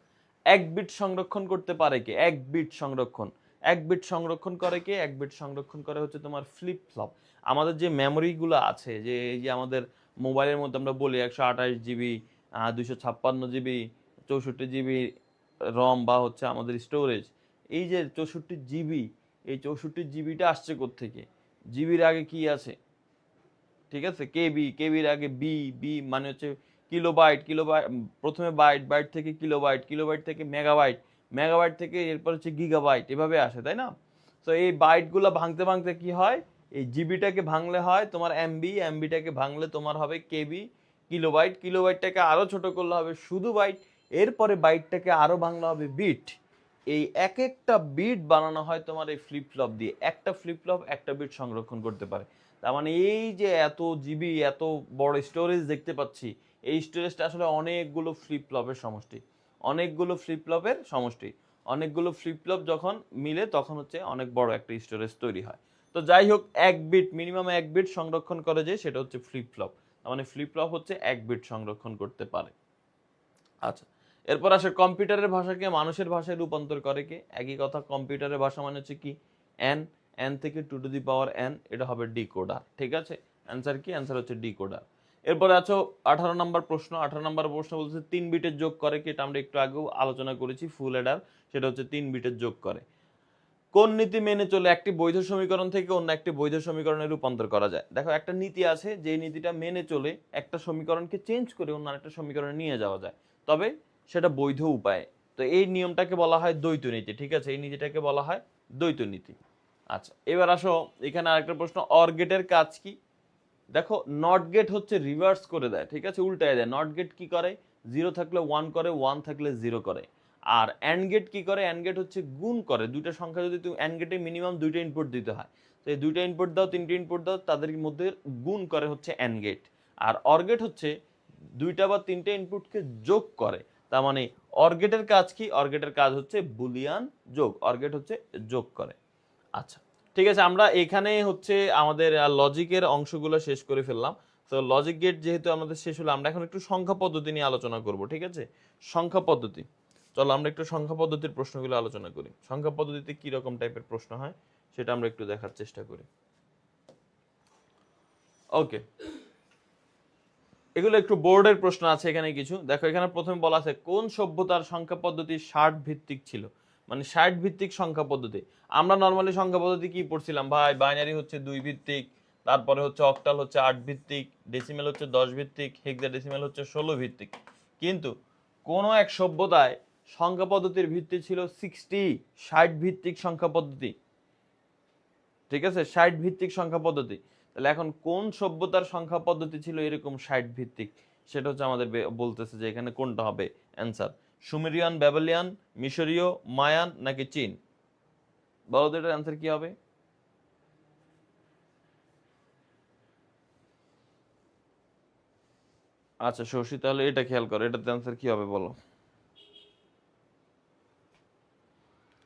1 বিট সংরক্ষণ করতে পারে কে? 1 বিট সংরক্ষণ, 1 বিট সংরক্ষণ করে কে? 1 বিট সংরক্ষণ করে হচ্ছে তোমার ফ্লিপ ফ্লপ। আমাদের যে মেমোরিগুলো আছে, যে এই যে আমাদের মোবাইলের মধ্যে আমরা বলি 128 জিবি 256 জিবি, 64 জিবি রম বা হচ্ছে আমাদের স্টোরেজ, এই যে 64 জিবি, এই 64 জিবিটা আসছে কোত্থেকে? জিবির আগে কি আছে? ঠিক আছে, কেবি, কেবির আগে বি, বি মানে হচ্ছে কিলোবাইট, কিলোবাইট প্রথমে বাইট, বাইট থেকে কিলোবাইট, কিলোবাইট থেকে মেগাবাইট, মেগাবাইট থেকে এরপর হচ্ছে গিগাবাইট, এভাবে আসে, তাই না? তো এই বাইটগুলো ভাঙতে ভাঙতে কি হয়, এই জিবিটাকে ভাঙলে হয় তোমার এমবি, এমবিটাকে ভাঙলে তোমার হবে কেবি, কিলোবাইট, কিলোবাইটটাকে আরো ছোট করলে হবে শুধু বাইট, এরপরে বাইটটাকে আরো ভাঙলে হবে বিট। এই এক একটা বিট বানানো হয় তোমার এই ফ্লিপ ফ্লপ দিয়ে, একটা ফ্লিপ ফ্লপ একটা বিট সংরক্ষণ করতে পারে। তার মানে এই যে এত জিবি, এত বড় স্টোরেজ দেখতে পাচ্ছি, এই স্টোরেজটা আসলে অনেকগুলো ফ্লিপ ফ্লপের সমষ্টি, অনেকগুলো ফ্লিপ ফ্লপের সমষ্টি, অনেকগুলো ফ্লিপ ফ্লপ যখন মিলে তখন হচ্ছে অনেক বড় একটা স্টোরেজ তৈরি হয়। তো যাই হোক, এক বিট, মিনিমাম এক বিট সংরক্ষণ করে, যে সেটা হচ্ছে ফ্লিপ ফ্লপ। তার মানে ফ্লিপ ফ্লপ হচ্ছে এক বিট সংরক্ষণ করতে পারে। আচ্ছা, এরপর আসে কম্পিউটারের ভাষাকে মানুষের ভাষায় রূপান্তর করে কে? একই কথা, কম্পিউটারের ভাষা মানে হচ্ছে কি, এন, এন থেকে 2 টু দি পাওয়ার এন, এটা হবে ডিকোডার। ঠিক আছে, অ্যান্সার কি? অ্যান্সার হচ্ছে ডিকোডার। এরপরে আছো 18 নম্বর প্রশ্ন। 18 নম্বর প্রশ্ন বলছে 3 বিটের যোগ করে কি? এটা আমরা একটু আগেও আলোচনা করেছি, ফুল অ্যাডার, সেটা হচ্ছে 3 বিটের যোগ করে। কোন নীতি মেনে চলে একটি বৈধ সমীকরণ থেকে অন্য একটি বৈধ সমীকরণে রূপান্তর করা যায়? দেখো, একটা নীতি আছে, যে নীতিটা মেনে চলে একটা সমীকরণকে চেঞ্জ করে অন্য আরেকটা সমীকরণে নিয়ে যাওয়া যায়, তবে সেটা বৈধ উপায়ে। তো এই নিয়মটাকে বলা হয় দ্বৈত নীতি। ঠিক আছে, এই নীতিটাকে বলা হয় দ্বৈত নীতি। আচ্ছা, এবার আসো এখানে আরেকটা প্রশ্ন, অর গেটের কাজ কি? দেখো, নট গেট হচ্ছে রিভার্স করে দেয়, ঠিক আছে, উল্টায় দেয়। নট গেট কি করে? 0 থাকলে 1 করে, 1 থাকলে 0 করে। আর অ্যান্ড গেট কি করে? অ্যান্ড গেট হচ্ছে গুণ করে। দুইটা সংখ্যা যদি তুমি, অ্যান্ড গেটে মিনিমাম 2টা ইনপুট দিতে হয়, তো এই 2টা ইনপুট দাও, 3টে ইনপুট দাও, তাদের মধ্যে গুণ করে হচ্ছে অ্যান্ড গেট। আর অর গেট হচ্ছে 2টা বা 3টে ইনপুটকে যোগ করে। তার মানে অর গেটের কাজ কি? অর গেটের কাজ হচ্ছে বুলিয়ান যোগ, অর গেট হচ্ছে যোগ করে। আচ্ছা, ঠিক আছে, আমরা এখানে হচ্ছে আমাদের লজিকের অংশগুলো শেষ করে ফেললাম। তো লজিক গেট যেহেতু আমাদের শেষ হলো, আমরা এখন একটু সংখ্যা পদ্ধতি নিয়ে আলোচনা করব। ঠিক আছে, সংখ্যা পদ্ধতি, চলো আমরা একটু সংখ্যা পদ্ধতির প্রশ্নগুলো আলোচনা করি। সংখ্যা পদ্ধতিতে কি রকম টাইপের প্রশ্ন হয় সেটা আমরা একটু দেখার চেষ্টা করি। ওকে, এগুলো একটু বোর্ডের প্রশ্ন আছে এখানে কিছু। দেখো, এখানে প্রথমে বলা আছে কোন সভ্যতার সংখ্যা পদ্ধতি 60 ভিত্তিক ছিল, মানে 60 ভিত্তিক সংখ্যা পদ্ধতি। আমরা নর্মালি সংখ্যা পদ্ধতি কি পড়ছিলাম ভাই? বাইনারি হচ্ছে 2 ভিত্তিক, তারপরে হচ্ছে অক্টাল হচ্ছে 8 ভিত্তিক, ডেসিমেল হচ্ছে 10 ভিত্তিক, হেক্সাডেসিমেল হচ্ছে 16 ভিত্তিক। কিন্তু কোন এক সভ্যতায় সংখ্যা পদ্ধতির ভিত্তি ছিল 60 ভিত্তিক সংখ্যা পদ্ধতি। ঠিক আছে, 60 ভিত্তিক সংখ্যা পদ্ধতি। তাহলে এখন কোন সভ্যতার সংখ্যা পদ্ধতি ছিল এরকম 60 ভিত্তিক? সেটা হচ্ছে আমাদের বলতেছে যে এখানে কোনটা হবে অ্যান্সার, সুমেরিয়ান, ব্যাবিলিয়ান, মিশরীয়, মায়ান নাকি চীন? বলো তো এটার অ্যান্সার কি হবে? আচ্ছা শশী, তাহলে এটা খেয়াল করো, এটাতে অ্যান্সার কি হবে বলো।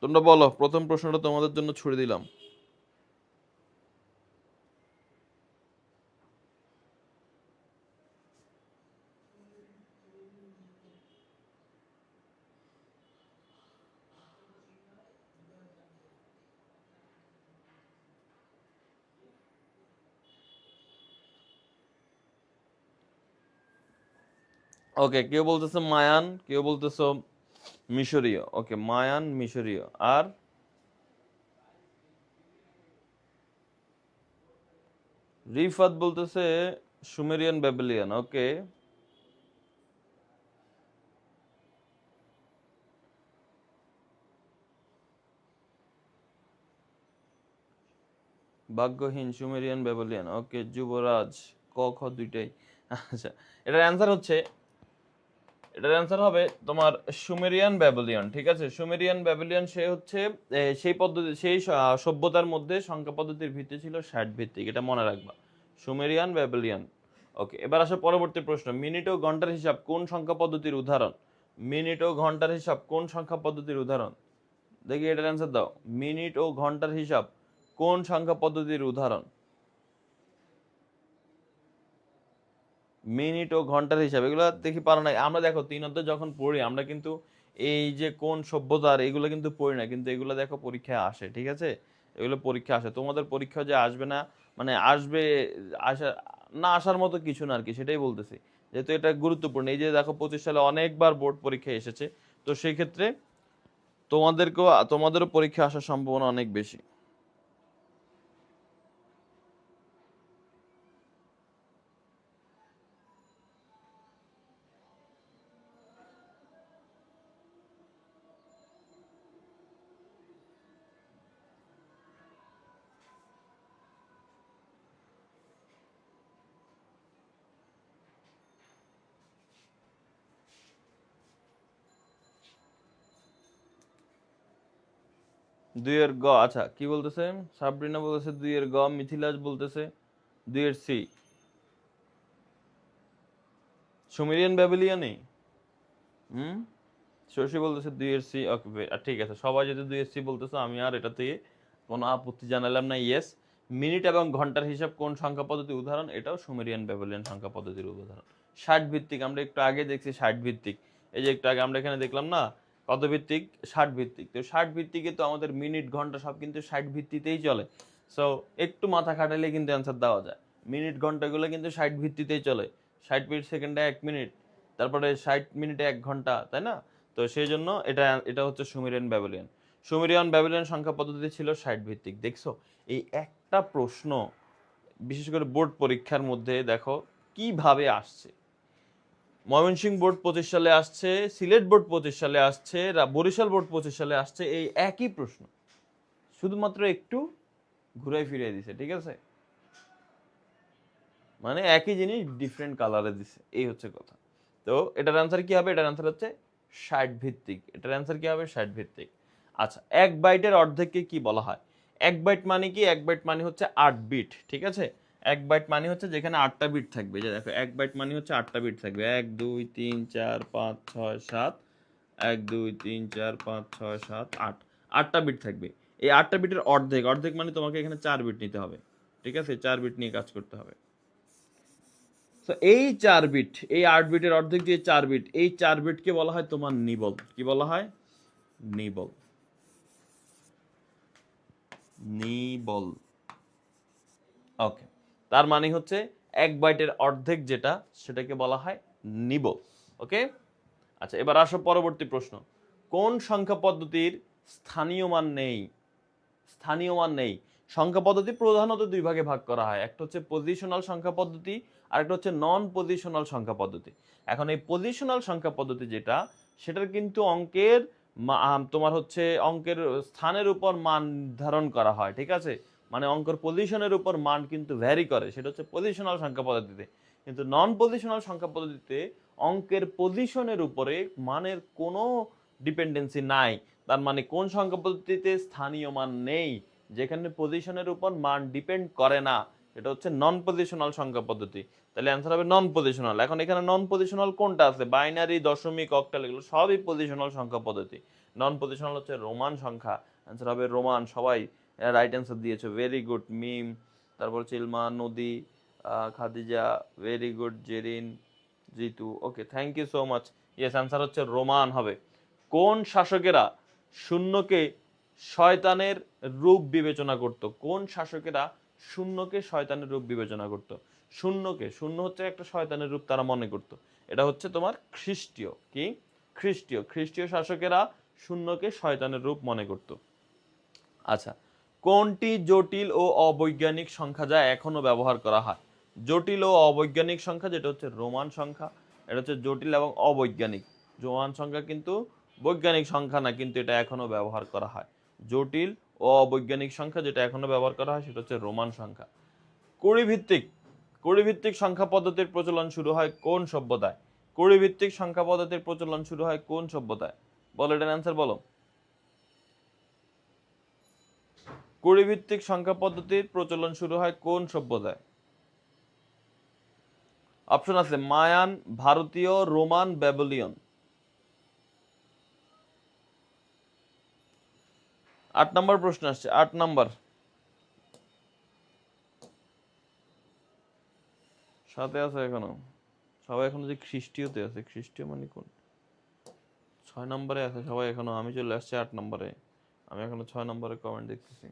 তোমরা বলো, প্রথম প্রশ্নটা তোমাদের জন্য ছুড়ে দিলাম। ওকে, কেউ বলতেছে মায়ান, কেউ বলতেছো মিশরীয়। ওকে, মায়ান, মিশরীয়। আর রিফাত বলতেছে সুমেরিয়ান, ব্যাবিলিয়ান। ওকে, ভাগ্যহীন, সুমেরিয়ান, ব্যাবিলিয়ান। ওকে, যুবরাজ, ক খ দুইটাই। আচ্ছা, এটার অ্যান্সার হচ্ছে, এটার অ্যান্সার হবে তোমার সুমেরিয়ান, ব্যাবিলিয়ন। ঠিক আছে, সুমেরিয়ান, ব্যাবিলিয়ন, সে হচ্ছে সেই পদ্ধতি, সেই সভ্যতার মধ্যে সংখ্যা পদ্ধতির ভিত্তি ছিল 60 ভিত্তিক, এটা মনে রাখবা, সুমেরিয়ান, ব্যাবিলিয়ন। ওকে, এবার আসো পরবর্তী প্রশ্ন, মিনিট ও ঘন্টার হিসাব কোন সংখ্যা পদ্ধতির উদাহরণ? মিনিট ও ঘন্টার হিসাব কোন সংখ্যা পদ্ধতির উদাহরণ? দেখি এটার অ্যান্সার দাও। মিনিট ও ঘন্টার হিসাব কোন সংখ্যা পদ্ধতির উদাহরণ? মিনিট ও ঘন্টার হিসাব, এগুলো দেখি পারো না। আমরা দেখো 3 অধ্যায় যখন পড়ি আমরা কিন্তু এই যে কোন সভ্যতার, এগুলো কিন্তু পড়ি না, কিন্তু এগুলো দেখো পরীক্ষায় আসে। ঠিক আছে, এগুলো পরীক্ষা আসে, তোমাদের পরীক্ষা যে আসবে না, মানে আসবে, আসা না, আসার মতো কিছু না আর কি, সেটাই বলতেছি। যেহেতু এটা গুরুত্বপূর্ণ। এই যে দেখো 25 সালে অনেকবার বোর্ড পরীক্ষা এসেছে, তো সেই ক্ষেত্রে তোমাদেরও পরীক্ষা আসার সম্ভাবনা অনেক বেশি। দুইয়ের গ, আচ্ছা কি বলতেছে? সাবরিনা বলতেছে দুইয়ের গ, মিথিলাজ বলতেছে দুইয়ের সি, সুমেরিয়ান ব্যাবিলিয়নে। হুম, শশী বলতেছে দুইয়ের সি। ওকে, ঠিক আছে, সবাই যদি দুইয়ের সি বলতেছে আমি আর এটাতে কোনো আপত্তি জানালাম না। ইয়েস, মিনিট এবং ঘন্টার হিসাব কোন সংখ্যা পদ্ধতির উদাহরণ? এটাও সুমেরিয়ান ব্যাবিলিয়ন সংখ্যা পদ্ধতির উদাহরণ। 60 ভিত্তিক, আমরা একটু আগে দেখছি 60 ভিত্তিক। এই যে একটু আগে আমরা এখানে দেখলাম না, কত ভিত্তিক? 60 ভিত্তিক। তো 60 ভিত্তিকে তো আমাদের মিনিট ঘন্টা সব কিন্তু 60 ভিত্তিতেই চলে। সো একটু মাথা খাটালে কিন্তু অ্যান্সার দেওয়া যায়। মিনিট ঘন্টাগুলো কিন্তু 60 ভিত্তিতেই চলে। 60 মিনিট সেকেন্ডে 1 মিনিট, তারপরে 60 মিনিটে 1 ঘন্টা, তাই না? তো সেই জন্য এটা হচ্ছে সুমেরিয়ান ব্যাবিলিয়ন। সুমেরিয়ান ব্যাবিলিয়ন সংখ্যা পদ্ধতি ছিল 60 ভিত্তিক। দেখছো, এই একটা প্রশ্ন বিশেষ করে বোর্ড পরীক্ষার মধ্যে দেখো কিভাবে আসছে। ময়মনসিংহ বোর্ড 25 সালে আসছে, সিলেট বোর্ড 25 সালে আসছে, বরিশাল বোর্ড 25 সালে আসছে, এই একই প্রশ্ন, শুধুমাত্র একটু ঘুরাই ফিরিয়ে দিছে, ঠিক আছে? মানে একই জিনিস ডিফারেন্ট কালারে দিছে, এই হচ্ছে কথা। তো এটার অ্যান্সার কি হবে? এটার অ্যান্সার হচ্ছে 60 ভিত্তিক। এটার অ্যান্সার কি হবে? 60 ভিত্তিক। আচ্ছা, 1 বাইটের অর্ধেককে কি বলা হয়? 1 বাইট মানে কি? 1 বাইট মানে হচ্ছে 8 বিট, ঠিক আছে? 1 বাইট মানে হচ্ছে যেখানে 8টা বিট থাকবে। যে দেখো 1 বাইট মানে হচ্ছে 8টা বিট থাকবে, 1 2 3 4 5 6 7, 1 2 3 4 5 6 7 8, 8টা বিট থাকবে। এই 8টা বিটের অর্ধেক, অর্ধেক মানে তোমাকে এখানে 4 বিট নিতে হবে, ঠিক আছে? 4 বিট নিয়ে কাজ করতে হবে। তো এই 4 বিট, এই 8 বিটের অর্ধেক দিয়ে 4 বিট, এই 4 বিটকে বলা হয় তোমার নিবল। কি বলা হয়? নিবল। নিবল। ওকে, তার মানে হচ্ছে 1 বাইটের অর্ধেক যেটা, সেটাকে বলা হয় নিবল। ওকে, আচ্ছা এবার আসো পরবর্তী প্রশ্ন। কোন সংখ্যা পদ্ধতির স্থানীয় মান নেই? স্থানীয় মান নেই। সংখ্যা পদ্ধতি প্রধানত দুই ভাগে ভাগ করা হয়, একটা হচ্ছে পজিশনাল সংখ্যা পদ্ধতি আর একটা হচ্ছে নন পজিশনাল সংখ্যা পদ্ধতি। এখন এই পজিশনাল সংখ্যা পদ্ধতি যেটা, সেটার কিন্তু অঙ্কের তোমার হচ্ছে অঙ্কের স্থানের উপর মান নির্ধারণ করা হয়, ঠিক আছে? মানে অঙ্কের পজিশনের উপর মান কিন্তু ভ্যারি করে, সেটা হচ্ছে পজিশনাল সংখ্যা পদ্ধতিতে। কিন্তু নন পজিশনাল সংখ্যা পদ্ধতিতে অঙ্কের পজিশনের উপরে মানের কোনো ডিপেন্ডেন্সি নাই। তার মানে কোন সংখ্যা পদ্ধতিতে স্থানীয় মান নেই, যেখানে পজিশনের উপর মান ডিপেন্ড করে না, এটা হচ্ছে নন পজিশনাল সংখ্যা পদ্ধতি। তাহলে অ্যান্সার হবে নন পজিশনাল। এখন এখানে নন পজিশনাল কোনটা আছে? বাইনারি, দশমিক, অক্টাল, এগুলো সবই পজিশনাল সংখ্যা পদ্ধতি। নন পজিশনাল হচ্ছে রোমান সংখ্যা। অ্যান্সার হবে রোমান। সবাই রাইট অ্যান্সার দিয়েছো, ভেরি গুড। মিম, তারপর Chilma, Nodi, Khadija, very good. Jerin, Jitu, okay, thank you so much. Yes, answer হচ্ছে রোমান হবে। কোন শাসকেরা শূন্যকে শয়তানের রূপ বিবেচনা করত? কোন শাসকেরা শূন্যকে শয়তানের রূপ বিবেচনা করত? শূন্যকে, শূন্য হচ্ছে একটা শয়তানের রূপ তারা মনে করত। এটা হচ্ছে তোমার খ্রিস্টীয়, কি? খ্রিস্টীয়, খ্রিস্টীয় শাসকেরা শূন্যকে শয়তানের রূপ মনে করত। আচ্ছা, কোনটি জটিল ও অবৈজ্ঞানিক সংখ্যা যা এখনো ব্যবহার করা হয়? জটিল ও অবৈজ্ঞানিক সংখ্যা যেটা হচ্ছে রোমান সংখ্যা, এটা হচ্ছে জটিল এবং অবৈজ্ঞানিক। রোমান সংখ্যা কিন্তু বৈজ্ঞানিক সংখ্যা না, কিন্তু এটা এখনো ব্যবহার করা হয়। জটিল ও অবৈজ্ঞানিক সংখ্যা যেটা এখনো ব্যবহার করা হয় সেটা হচ্ছে রোমান সংখ্যা। কুড়ি ভিত্তিক, কুড়ি ভিত্তিক সংখ্যা পদ্ধতির প্রচলন শুরু হয় কোন সভ্যতায়? কুড়ি ভিত্তিক সংখ্যা পদ্ধতির প্রচলন শুরু হয় কোন সভ্যতায়? বলো, এটার অ্যান্সার বলো। কুড়ি ভিত্তিক সংখ্যা পদ্ধতির প্রচলন শুরু হয় কোন সভ্যতায়? অপশন আছে মায়ান, ভারতীয়, রোমান, ব্যাবিলিয়ন। 8 নম্বর প্রশ্ন আসছে, 8 নম্বর। সাথে আছে এখনো সবাই, এখনো যে খ্রিস্টীয়তে আছে। খ্রিস্টীয় মানে কোন? 6 নম্বরে আছে সবাই এখনো, আমি চলে আসছি 8 নম্বরে। আমি এখনো 6 নম্বরে কমেন্ট দেখতেছি।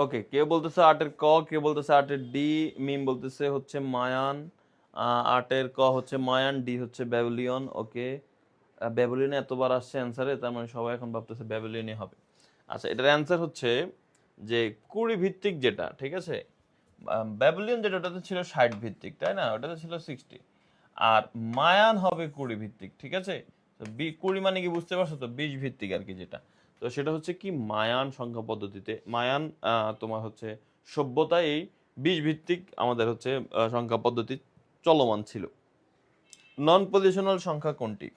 ওকে, কেউ বলতেছে 8-এর ক, কেউ বলতেছে 8-এর ডি, মিম বলতেছে হচ্ছে মায়ান, 8-এর ক হচ্ছে মায়ান, ডি হচ্ছে ব্যাবিলিয়ন। ওকে, ব্যাবিলিয়নে এতবার আসছে অ্যান্সারে, তার মানে সবাই এখন ভাবতেছে ব্যাবিলিয়নই হবে। আচ্ছা, এটার অ্যান্সার হচ্ছে যে কুড়ি ভিত্তিক যেটা, ঠিক আছে, ব্যাবিলিয়ন যেটা ওটাতে ছিল 60 ভিত্তিক, তাই না, ওটাতে ছিল 60, আর মায়ান হবে কুড়ি ভিত্তিক, ঠিক আছে। তো কুড়ি মানে কি বুঝতে পারছো তো, 20 ভিত্তিক আর কি যেটা। তো সেটা হচ্ছে কি মায়ান সংখ্যা পদ্ধতিতে, মায়ান তোমার হচ্ছে সভ্যতায় এই 20 ভিত্তিক আমাদের হচ্ছে সংখ্যা পদ্ধতি চলমান ছিল। নন পজিশনাল সংখ্যা কোনটি?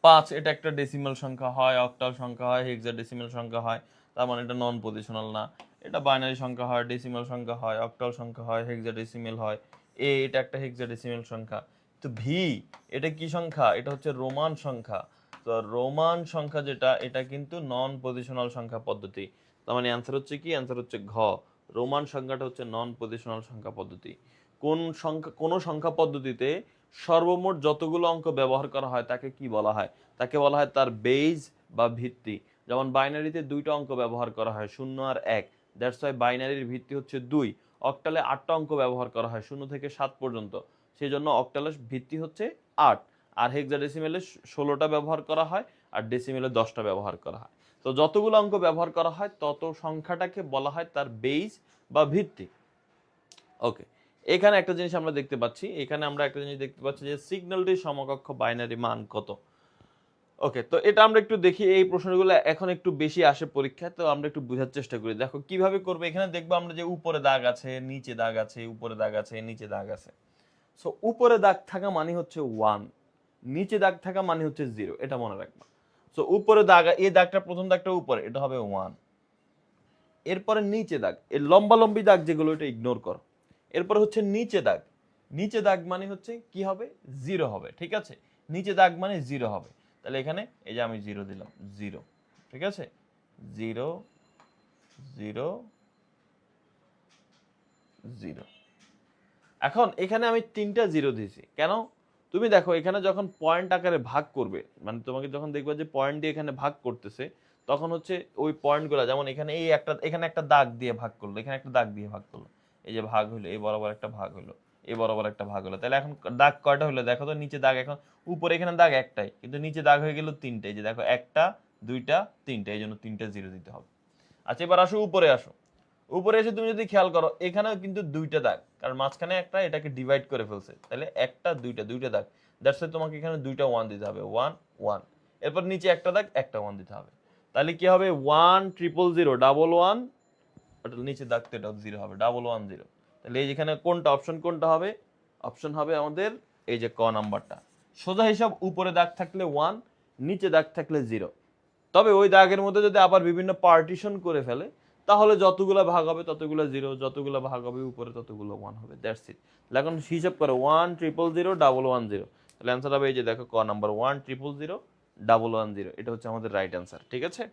5 এটা একটা ডেসিমাল সংখ্যা হয়, অক্টাল সংখ্যা হয়, হেক্সাডেসিমাল সংখ্যা হয়, তার মানে এটা নন পজিশনাল না। এটা বাইনারি সংখ্যা হয়, ডেসিমাল সংখ্যা হয়, অক্টাল সংখ্যা হয়, হেক্সাডেসিমাল হয়। এটা একটা হেক্সাডেসিমাল সংখ্যা। তো ভি এটা কি সংখ্যা? এটা হচ্ছে রোমান সংখ্যা। তো রোমান সংখ্যা যেটা, এটা কিন্তু নন পজিশনাল সংখ্যা পদ্ধতি। তার মানে অ্যান্সার হচ্ছে কি? অ্যান্সার হচ্ছে ঘ, রোমান সংখ্যাটা হচ্ছে নন পজিশনাল সংখ্যা পদ্ধতি। কোন সংখ্যা পদ্ধতিতে সর্বমোট যতগুলো অঙ্ক ব্যবহার করা হয় তাকে কি বলা হয়? তাকে বলা হয় তার বেজ বা ভিত্তি। যেমন বাইনারিতে 2টা অঙ্ক ব্যবহার করা হয়, 0 আর 1, দ্যাটস ওয়াই বাইনারির ভিত্তি হচ্ছে 2। অক্টালে 8টা অঙ্ক ব্যবহার করা হয় 0 থেকে 7 পর্যন্ত, সেই জন্য অক্টালের ভিত্তি হচ্ছে 8। আর হেক্সাডেসিমেলে 16টা ব্যবহার করা হয়, আর ডেসিমেলে 10টা ব্যবহার করা হয়। তো যতগুলো অঙ্ক ব্যবহার করা হয় তত সংখ্যাটাকে বলা হয় তার বেজ বা ভিত্তি। ওকে, এখানে একটা জিনিস আমরা দেখতে পাচ্ছি, যে সিগন্যালটির সমকক্ষ বাইনারি মান কত। ওকে, তো এটা আমরা একটু দেখি, এই প্রশ্নগুলো এখন একটু বেশি আসে পরীক্ষায়, তো আমরা একটু বোঝার চেষ্টা করি। দেখো কিভাবে করবে, এখানে দেখবো আমরা যে উপরে দাগ আছে, নিচে দাগ আছে, উপরে দাগ আছে, নিচে দাগ আছে। সো উপরে দাগ থাকা মানে হচ্ছে 1, নিচে দাগ থাকা মানে হচ্ছে 0, এটা মনে রাখবা। সো উপরে দাগ, এই দাগটা প্রথম দাগটা উপরে, এটা হবে 1। এরপরে নিচে দাগ, এর লম্বা লম্বি দাগ যেগুলো, এটা ইগনোর করো। এরপরে হচ্ছে নিচে দাগ, নিচে দাগ মানে হচ্ছে কি হবে? 0 হবে, ঠিক আছে। নিচে দাগ মানে 0 হবে। তাহলে এখানে এই যে আমি 0 দিলাম, 0, ঠিক আছে, 0 0 0। এখন এখানে আমি 3টা 0 দিয়েছি কেন? তুমি দেখো এখানে যখন পয়েন্ট আকারে ভাগ করবে, মানে তোমাকে যখন দেখবে যে পয়েন্ট দিয়ে এখানে ভাগ করতেছে, তখন হচ্ছে ওই পয়েন্টগুলো, যেমন এখানে এই একটা, এখানে একটা দাগ দিয়ে ভাগ করলো, এখানে একটা দাগ দিয়ে ভাগ করলো, এই যে ভাগ হলো, এই বরাবর একটা ভাগ হলো, এই বরাবর একটা ভাগ হলো। তাহলে এখন দাগ কয়টা হলো দেখো তো, নিচে দাগ, এখন উপরে এখানে দাগ একটাই, কিন্তু নিচে দাগ হয়ে গেল 3টে। এই যে দেখো, 1টা 2টা 3টে, এই জন্য 3টা 0 দিতে হবে। আচ্ছা, এবার আসো উপরে আসো। উপরে এসে তুমি যদি খেয়াল করো, এখানেও কিন্তু 2টা দাগ, কারণ মাঝখানে একটা এটাকে ডিভাইড করে ফেলছে, তাহলে 1টা 2টা 2টা দাগ, দ্যাটস ওয়াই তোমাকে এখানে 2টা 1 দিতে হবে, 1 1। এরপর নিচে একটা দাগ, একটা 1 দিতে হবে। তাহলে কি হবে? 1 0 0 ডাবল 1, ওটা নিচে দাগ তো এটাও 0 হবে, ডাবল 1 0। তাহলে এই যেখানে কোনটা অপশন, কোনটা হবে? অপশন হবে আমাদের এই যে ক নাম্বারটা। সোজা হিসাব, উপরে দাগ থাকলে 1, নিচে দাগ থাকলে 0। তবে ওই দাগের মধ্যে যদি আবার বিভিন্ন পার্টিশন করে ফেলে, তাহলে যতগুলো ভাগ হবে ততগুলো 0, যতগুলো ভাগ হবে উপরে ততগুলো 1 হবে, দ্যাটস ইট। এখন হিসাব করো, 1 0 0 ডাবল 1 0, তাহলে অ্যান্সার হবে এই যে দেখো ক নাম্বার, 1 0 0 ডাবল 1 0, এটা হচ্ছে আমাদের রাইট অ্যান্সার, ঠিক আছে।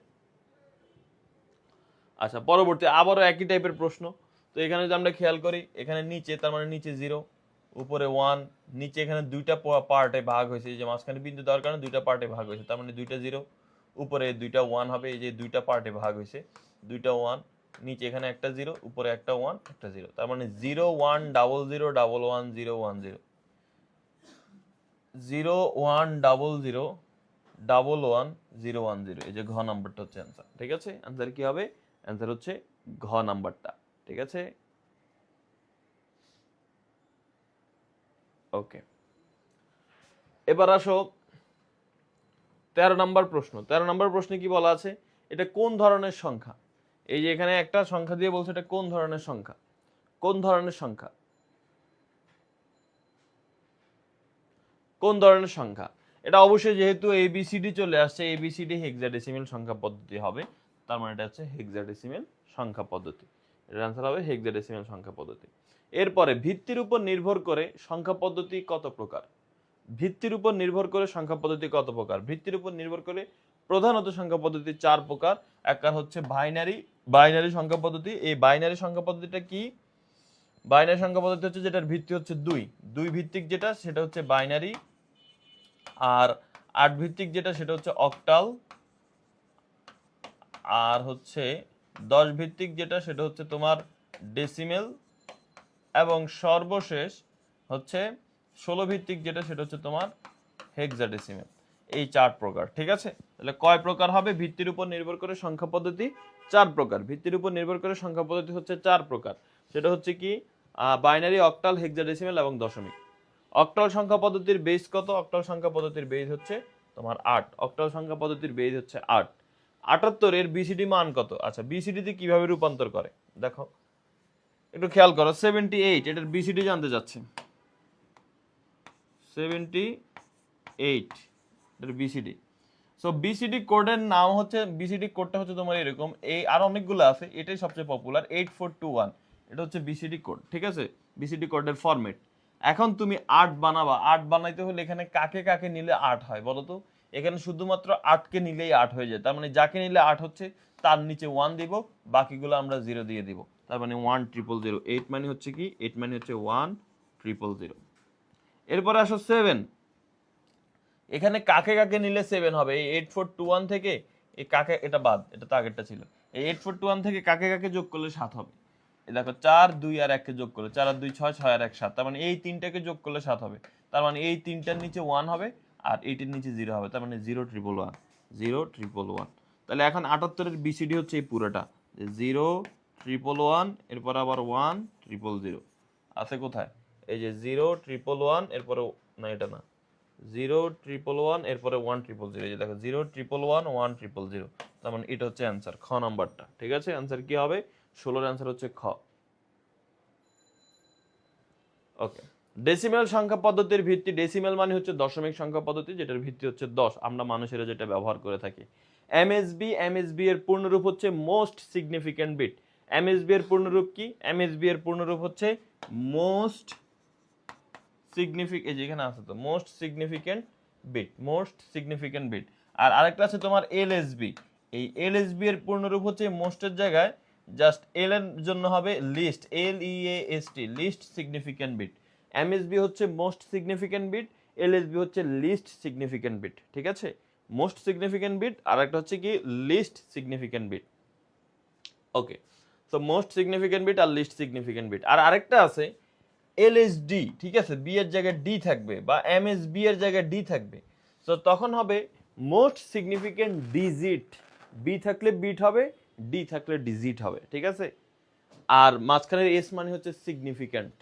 আচ্ছা, পরবর্তী আবারও একই টাইপের প্রশ্ন। তো এখানে যদি আমরা খেয়াল করি, এখানে নিচে, তার মানে নিচে 0, উপরে 1, নিচে এখানে 2টা পার্টে ভাগ হয়েছে, এই যে মাঝখানে বিন্দু দেওয়ার কারণে 2টা পার্টে ভাগ হয়েছে, তার মানে 2টা 0, উপরে 2টা 1 হবে, এই যে 2টা পার্টে ভাগ হয়েছে, 2টা 1, নিচে এখানে একটা 0, উপরে একটা 1 একটা 0, তার মানে 0 1 ডাবল 0 ডাবল 1 0 1 0, 0 1 ডাবল 0 ডাবল 1 0 1 0, এই যে ঘ নাম্বারটা হচ্ছে অ্যান্সার, ঠিক আছে। অ্যান্সার কি হবে? অ্যান্সার হচ্ছে ঘ নাম্বারটা, ঠিক আছে। ওকে, এবার আসো 13 নম্বর প্রশ্ন। 13 নম্বর প্রশ্নে কি বলা আছে? এটা কোন ধরনের সংখ্যা? এই যে এখানে একটা সংখ্যা দিয়ে বলছে এটা কোন ধরনের সংখ্যা, কোন ধরনের সংখ্যা, কোন ধরনের সংখ্যা। এটা অবশ্যই যেহেতু এবিসিডি চলে আসছে, এবিসিডি হেক্সাডেসিমেল সংখ্যা পদ্ধতি হবে, তার মানে এটা হচ্ছে হেক্সাডেসিমেল সংখ্যা পদ্ধতি। এর আনসার হবে হেক্সাডেসিমেল সংখ্যা পদ্ধতি। এরপরে ভিত্তির উপর নির্ভর করে সংখ্যা পদ্ধতি কত প্রকার। ভিত্তির উপর নির্ভর করে সংখ্যা পদ্ধতি কত প্রকার। ভিত্তির উপর নির্ভর করে প্রধানত সংখ্যা পদ্ধতি 4 প্রকার। একটা হচ্ছে বাইনারি, বাইনারি সংখ্যা পদ্ধতি। এই বাইনারি সংখ্যা পদ্ধতিটা কি? বাইনারি সংখ্যা পদ্ধতি হচ্ছে যেটার ভিত্তি হচ্ছে 2, 2 ভিত্তিক যেটা সেটা হচ্ছে বাইনারি। আর 8 ভিত্তিক যেটা সেটা হচ্ছে অক্টাল। আর হচ্ছে 10 ভিত্তিক যেটা সেটা হচ্ছে তোমার ডেসিমেল। এবং সর্বশেষ হচ্ছে 16 ভিত্তিক যেটা সেটা হচ্ছে তোমার হেক্সাডেসিমেল। এই 4 প্রকার, ঠিক আছে? তাহলে কয় প্রকার হবে? ভিত্তির উপর নির্ভর করে সংখ্যা পদ্ধতি 4 প্রকার। ভিত্তির উপর নির্ভর করে সংখ্যা পদ্ধতি হচ্ছে 4 প্রকার। সেটা হচ্ছে কি? বাইনারি, অক্টাল, হেক্সাডেসিমেল এবং দশমিক। অক্টাল সংখ্যা পদ্ধতির বেস কত? অক্টাল সংখ্যা পদ্ধতির বেস হচ্ছে তোমার 8। অক্টাল সংখ্যা পদ্ধতির বেস হচ্ছে 8। 78 এর বিসিডি মান কত? আচ্ছা, বিসিডি তে কিভাবে রূপান্তর করে দেখো, একটু খেয়াল করো। 78 এটার বিসিডি জানতে চাচ্ছে। 78 এটার বিসিডি। সো বিসিডি কোডের নাম হচ্ছে, বিসিডি কোডটা হচ্ছে তোমার এরকম। এই আর অনেকগুলো আছে, এটাই সবচেয়ে পপুলার 8421। এটা হচ্ছে বিসিডি কোড, ঠিক আছে? বিসিডি কোডের ফরম্যাট। এখন তুমি 8 বানাবা, 8 বানাইতে হলে এখানে কাকে কাকে নিলে 8 হয় বলো তো? এখানে শুধুমাত্র 8 কে নিলেই 8 হয়ে যায়। তার মানে যাকে নিলে 8 হচ্ছে তার নিচে 1 দিব, বাকিগুলো আমরা 0 দিয়ে দিব। তার মানে 1000। 8 মানে হচ্ছে কি? 8 মানে হচ্ছে 1000। এরপরে আসো 7। এখানে কাকে কাকে নিলে 7 হবে? এই 8421 থেকে এই কাকে, এটা বাদ, এটা তো আগেরটা ছিল। এই 8421 থেকে কাকে কাকে যোগ করলে 7 হবে? এই দেখো 4, 2 আর 1 কে যোগ করলে 4 আর 2 6, 6 আর 1 7। তার মানে এই তিনটাকে যোগ করলে 7 হবে। তার মানে এই তিনটার নিচে 1 হবে আর এইটির নিচে 0 হবে। তার মানে 0111, 0111। তাহলে এখন 78 এর বিসিডি হচ্ছে এই পুরোটা, 0111, এরপর আবার 1000। আছে কোথায়? এই যে 0111, এরপরে না, এটা না, 0111, এরপরে 1000। এই যে দেখো 0111, 1000। তার মানে এটা হচ্ছে অ্যান্সার, খ নাম্বারটা, ঠিক আছে? অ্যান্সার কি হবে? 16 অ্যান্সার হচ্ছে খ। ওকে। ডেসিমেল সংখ্যা পদ্ধতির ভিত্তি। ডেসিমেল মানে হচ্ছে দশমিক সংখ্যা পদ্ধতি, যেটার ভিত্তি হচ্ছে 10। আমরা মানুষেরা যেটা ব্যবহার করে থাকি। এমএসবি, এমএসবি এর পূর্ণরূপ হচ্ছে মোস্ট সিগনিফিক্যান্ট বিট। এমএসবি এর পূর্ণরূপ কি? এমএসবি এর পূর্ণরূপ হচ্ছে মোস্ট সিগনিফিকেন্ট, এই যেখানে আছে তো most significant bit, most significant bit. আর আরেকটা আছে তোমার এলএসবি। এই এলএসবি এর পূর্ণরূপ হচ্ছে মোস্টের জায়গায় জাস্ট এল এর জন্য হবে least, LEAST, least significant bit. MSB হচ্ছে মোস্ট সিগনিফিক্যান্ট বিট, এলএসবি হচ্ছে লিস্ট সিগনিফিক্যান্ট বিট, ঠিক আছে? মোস্ট সিগনিফিক্যান্ট বিট আর একটা হচ্ছে কি least significant bit. Okay, so most significant bit আর লিস্ট সিগনিফিক্যান্ট বিট। আর আরেকটা আছে এলএসডি, ঠিক আছে? বি এর জায়গায় ডি থাকবে বা এমএসবি এর জায়গায় ডি থাকবে। তো তখন হবে মোস্ট সিগনিফিক্যান্ট ডিজিট। বি থাকলে বিট হবে, ডি থাকলে ডিজিট হবে, ঠিক আছে? আর মাঝখানের এস মানে হচ্ছে সিগনিফিক্যান্ট।